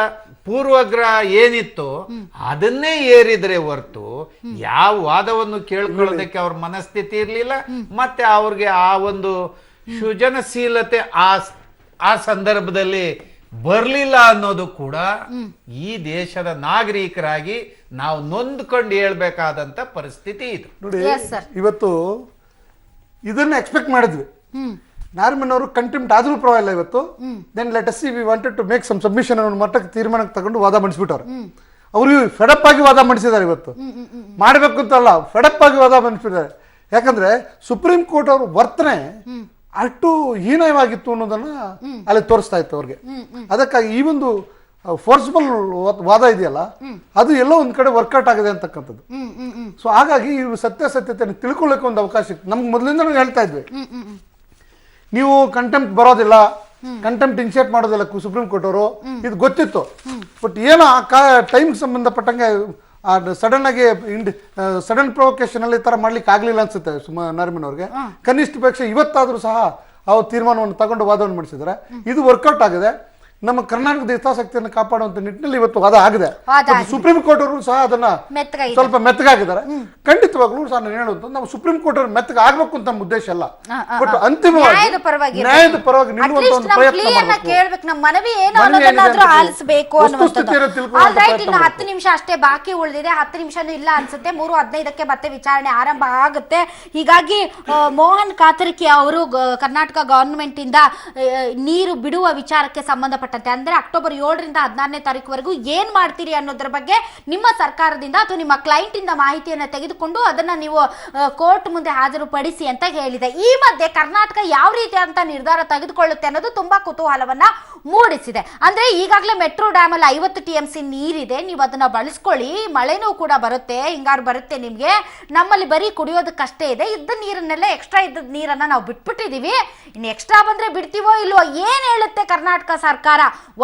ಪೂರ್ವಗ್ರಹ ಏನಿತ್ತು ಅದನ್ನೇ ಏರಿದ್ರೆ ಹೊರತು ಯಾವ ವಾದವನ್ನು ಕೇಳ್ಕೊಳ್ಳೋದಕ್ಕೆ ಅವ್ರ ಮನಸ್ಥಿತಿ ಇರ್ಲಿಲ್ಲ. ಮತ್ತೆ ಅವ್ರಿಗೆ ಆ ಒಂದು ಸೃಜನಶೀಲತೆ ಆ ಸಂದರ್ಭದಲ್ಲಿ ಬರ್ಲಿಲ್ಲ ಅನ್ನೋದು ಕೂಡ ಈ ದೇಶದ ನಾಗರಿಕರಾಗಿ ನಾವು ನೊಂದ್ಕೊಂಡು ಹೇಳ್ಬೇಕಾದಂತ ಪರಿಸ್ಥಿತಿ ಇದು. ನೋಡಿ Yes, sir. ಇವತ್ತು ಇದನ್ನ ಎಕ್ಸ್ಪೆಕ್ಟ್ ಮಾಡಿದ್ವಿ. ನಾರಿಮನ್ ಅವರು ಕಂಟೆಂಪ್ಟ್ ಆದ್ರೂ ಪರವಾಗಿಲ್ಲ ಇವತ್ತು. Then let us see we wanted to make some submission ಅನ್ನೋ ಮಟ್ಟಕ್ಕೆ ತೀರ್ಮಾನಕ್ಕೆ ತಗೊಂಡು ವಾದ ಮಂಡಿಸ್ಬಿಟ್ಟವ್ರೆ. ಅವರು ಫೆಡಪ್ ಆಗಿ ವಾದ ಮಂಡಿಸಿದ್ದಾರೆ ಇವತ್ತು. ಮಾಡಬೇಕು ಅಂತಲ್ಲ, ಫೆಡಪ್ ಆಗಿ ವಾದ ಮಂಡಿಸಿದ್ದಾರೆ. ಯಾಕಂದ್ರೆ ಸುಪ್ರೀಂ ಕೋರ್ಟ್ ಅವ್ರ ವರ್ತನೆ ಅಷ್ಟು ಹೀನವಾಗಿತ್ತು ಅನ್ನೋದನ್ನ ಅಲ್ಲಿ ತೋರಿಸ್ತಾ ಇತ್ತು ಅವ್ರಿಗೆ. ಅದಕ್ಕಾಗಿ ಈ ಒಂದು ಫೋರ್ಸ್ಬಲ್ ವಾದ ಇದೆಯಲ್ಲ, ಅದು ಎಲ್ಲೋ ಒಂದ್ ಕಡೆ ವರ್ಕೌಟ್ ಆಗಿದೆ ಅಂತಕ್ಕಂಥದ್ದು. ಸೊ ಹಾಗಾಗಿ ಇವರು ಸತ್ಯಾಸತ್ಯತೆ ತಿಳ್ಕೊಳ್ಳೋಕೆ ಒಂದು ಅವಕಾಶ ಇತ್ತು. ನಮ್ಗೆ ಮೊದಲಿಂದ ಹೇಳ್ತಾ ಇದ್ವಿ, ನೀವು ಕಂಟೆಂಪ್ಟ್ ಬರೋದಿಲ್ಲ, ಕಂಟೆಂಪ್ಟ್ ಇನ್ಶಿಯೇಟ್ ಮಾಡೋದಿಲ್ಲ ಸುಪ್ರೀಂ ಕೋರ್ಟ್ ಅವರು, ಇದು ಗೊತ್ತಿತ್ತು. ಬಟ್ ಏನೋ ಟೈಮ್ ಸಂಬಂಧಪಟ್ಟಂಗೆ ಸಡನ್ ಆಗಿ ಸಡನ್ ಪ್ರೊವೊಕೇಶನ್ ಅಲ್ಲಿ ಈ ತರ ಮಾಡ್ಲಿಕ್ಕೆ ಆಗ್ಲಿಲ್ಲ ಅನ್ಸುತ್ತೆ ನಾರಿಮನ್ ಅವ್ರಿಗೆ. ಕನಿಷ್ಠ ಪಕ್ಷ ಇವತ್ತಾದ್ರೂ ಸಹ ಅವ್ರು ತೀರ್ಮಾನವನ್ನು ತಗೊಂಡು ವಾದವನ್ನು ಮಾಡಿಸಿದ್ದಾರೆ. ಇದು ವರ್ಕೌಟ್ ಆಗಿದೆ. ನಮ್ಮ ಕರ್ನಾಟಕದ ಹಿತಾಸಕ್ತಿಯನ್ನು ಕಾಪಾಡುವಂತ ನಿಟ್ಟಿನಲ್ಲಿ ಇವತ್ತು ವಾದ ಆಗಿದೆ. ಸುಪ್ರೀಂ ಕೋರ್ಟ್ ಅವರು ಸಹ ಅದನ್ನ ಸ್ವಲ್ಪ ಮೆತ್ತಗಾಗಿದ್ದಾರೆ. ಖಂಡಿತವಾಗ್ಲೂ ಸಹ ನಾನು ಹೇಳುವಂತ ನಾವು ಸುಪ್ರೀಂ ಕೋರ್ಟ್ ಅವರು ಮೆತ್ತಗ ಆಗ್ಬೇಕು ಅಂತ ನಮ್ಮ ಉದ್ದೇಶ ಅಲ್ಲ. ಬಟ್ ಅಂತಿಮವಾಗಿ ನ್ಯಾಯದ ಪರವಾಗಿ ನಿಲ್ಲುವಂತ ಒಂದು ಪ್ರಯತ್ನ ಕೇಳ್ಬೇಕು. ನಮ್ಮ ಮನವಿ ಏನು ಅನ್ನೋದನ್ನಾದ್ರೂ ಆಲಿಸಬೇಕು ಅನ್ನುವಂಥದ್ದು. 10 ನಿಮಿಷ ಅಷ್ಟೇ ಬಾಕಿ ಉಳಿದಿದೆ. 10 ನಿಮಿಷನೂ ಇಲ್ಲ ಅನ್ಸುತ್ತೆ. 3:15ಕ್ಕೆ ಮತ್ತೆ ವಿಚಾರಣೆ ಆರಂಭ ಆಗುತ್ತೆ. ಹೀಗಾಗಿ ಮೋಹನ್ ಕಾತರ್ಕಿ ಅವರು ಕರ್ನಾಟಕ ಗವರ್ನಮೆಂಟ್ ಇಂದ ನೀರು ಬಿಡುವ ವಿಚಾರಕ್ಕೆ ಸಂಬಂಧಪಟ್ಟ ಅಂದ್ರೆ ಅಕ್ಟೋಬರ್ 7ರಿಂದ 16ನೇ ತಾರೀಕುವರೆಗೂ ಏನ್ ಮಾಡ್ತೀರಿ ಅನ್ನೋದ್ರ ಬಗ್ಗೆ ನಿಮ್ಮ ಸರ್ಕಾರದಿಂದ ಅಥವಾ ನಿಮ್ಮ ಕ್ಲೈಂಟ್ ಇಂದ ಮಾಹಿತಿಯನ್ನ ತೆಗೆದುಕೊಂಡು ಅದನ್ನ ನೀವು ಕೋರ್ಟ್ ಮುಂದೆ ಹಾಜರುಪಡಿಸಿ ಅಂತ ಹೇಳಿದೆ. ಈ ಮಧ್ಯೆ ಕರ್ನಾಟಕ ಯಾವ ರೀತಿಯಾದಂತ ನಿರ್ಧಾರ ತೆಗೆದುಕೊಳ್ಳುತ್ತೆ ಅನ್ನೋದು ತುಂಬಾ ಕುತೂಹಲವನ್ನ ಮೂಡಿಸಿದೆ. ಅಂದ್ರೆ ಈಗಾಗಲೇ ಮೆಟ್ರೋ ಡ್ಯಾಮ್ ಅಲ್ಲಿ 50 TMC ನೀರಿದೆ, ನೀವು ಅದನ್ನ ಬಳಸ್ಕೊಳ್ಳಿ, ಮಳೆನೂ ಕೂಡ ಬರುತ್ತೆ, ಹಿಂಗಾರು ಬರುತ್ತೆ ನಿಮ್ಗೆ. ನಮ್ಮಲ್ಲಿ ಬರೀ ಕುಡಿಯೋದಕ್ಕಷ್ಟೇ ಇದೆ, ಇದ್ದ ನೀರನ್ನೆಲ್ಲ ಎಕ್ಸ್ಟ್ರಾ ಇದ್ದ ನೀರನ್ನ ನಾವು ಬಿಟ್ಬಿಟ್ಟಿದೀವಿ, ಇನ್ನು ಎಕ್ಸ್ಟ್ರಾ ಬಂದ್ರೆ ಬಿಡ್ತೀವೋ ಇಲ್ವೋ ಏನ್ ಹೇಳುತ್ತೆ ಕರ್ನಾಟಕ ಸರ್ಕಾರ.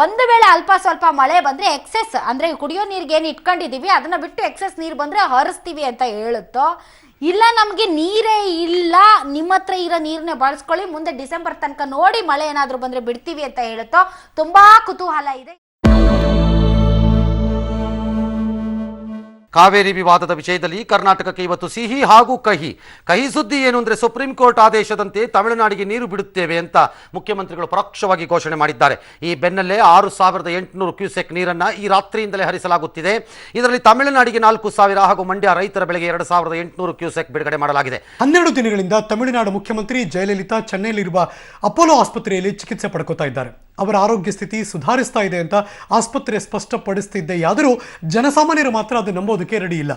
ಒಂದು ವೇಳೆ ಅಲ್ಪ ಸ್ವಲ್ಪ ಮಳೆ ಬಂದ್ರೆ ಎಕ್ಸೆಸ್ ಅಂದ್ರೆ ಕುಡಿಯೋ ನೀರಿಗೆ ಏನು ಇಟ್ಕೊಂಡಿದೀವಿ ಅದನ್ನ ಬಿಟ್ಟು ಎಕ್ಸೆಸ್ ನೀರು ಬಂದ್ರೆ ಹರಿಸ್ತೀವಿ ಅಂತ ಹೇಳುತ್ತೋ, ಇಲ್ಲ ನಮ್ಗೆ ನೀರೇ ಇಲ್ಲ, ನಿಮ್ಮ ಹತ್ರ ಇರೋ ನೀರನ್ನೇ ಬಳಸ್ಕೊಳ್ಳಿ, ಮುಂದೆ ಡಿಸೆಂಬರ್ ತನಕ ನೋಡಿ ಮಳೆ ಏನಾದ್ರೂ ಬಂದ್ರೆ ಬಿಡ್ತೀವಿ ಅಂತ ಹೇಳುತ್ತೋ, ತುಂಬಾ ಕುತೂಹಲ ಇದೆ. ಕಾವೇರಿ ವಿವಾದದ ವಿಷಯದಲ್ಲಿ ಕರ್ನಾಟಕಕ್ಕೆ ಇವತ್ತು ಸಿಹಿ ಹಾಗೂ ಕಹಿ. ಕಹಿ ಸುದ್ದಿ ಏನು ಅಂದರೆ ಸುಪ್ರೀಂ ಕೋರ್ಟ್ ಆದೇಶದಂತೆ ತಮಿಳುನಾಡಿಗೆ ನೀರು ಬಿಡುತ್ತೇವೆ ಅಂತ ಮುಖ್ಯಮಂತ್ರಿಗಳು ಪರೋಕ್ಷವಾಗಿ ಘೋಷಣೆ ಮಾಡಿದ್ದಾರೆ. ಈ ಬೆನ್ನಲ್ಲೇ 6800 ಕ್ಯೂಸೆಕ್ ನೀರನ್ನು ಈ ರಾತ್ರಿಯಿಂದಲೇ ಹರಿಸಲಾಗುತ್ತಿದೆ. ಇದರಲ್ಲಿ ತಮಿಳುನಾಡಿಗೆ 4000 ಹಾಗೂ ಮಂಡ್ಯ ರೈತರ ಬೆಳೆಗೆ 2800 ಕ್ಯೂಸೆಕ್ ಬಿಡುಗಡೆ ಮಾಡಲಾಗಿದೆ. 12 ದಿನಗಳಿಂದ ತಮಿಳುನಾಡು ಮುಖ್ಯಮಂತ್ರಿ ಜಯಲಲಿತಾ ಚೆನ್ನೈನಲ್ಲಿರುವ ಅಪೋಲೋ ಆಸ್ಪತ್ರೆಯಲ್ಲಿ ಚಿಕಿತ್ಸೆ ಪಡ್ಕೋತಾ ಇದ್ದಾರೆ. ಅವರ ಆರೋಗ್ಯ ಸ್ಥಿತಿ ಸುಧಾರಿಸ್ತಾ ಇದೆ ಅಂತ ಆಸ್ಪತ್ರೆ ಸ್ಪಷ್ಟಪಡಿಸುತ್ತಿದೆಯಾದರೂ ಜನಸಾಮಾನ್ಯರು ಮಾತ್ರ ಅದು ನಂಬೋದಕ್ಕೆ ರೆಡಿ ಇಲ್ಲ.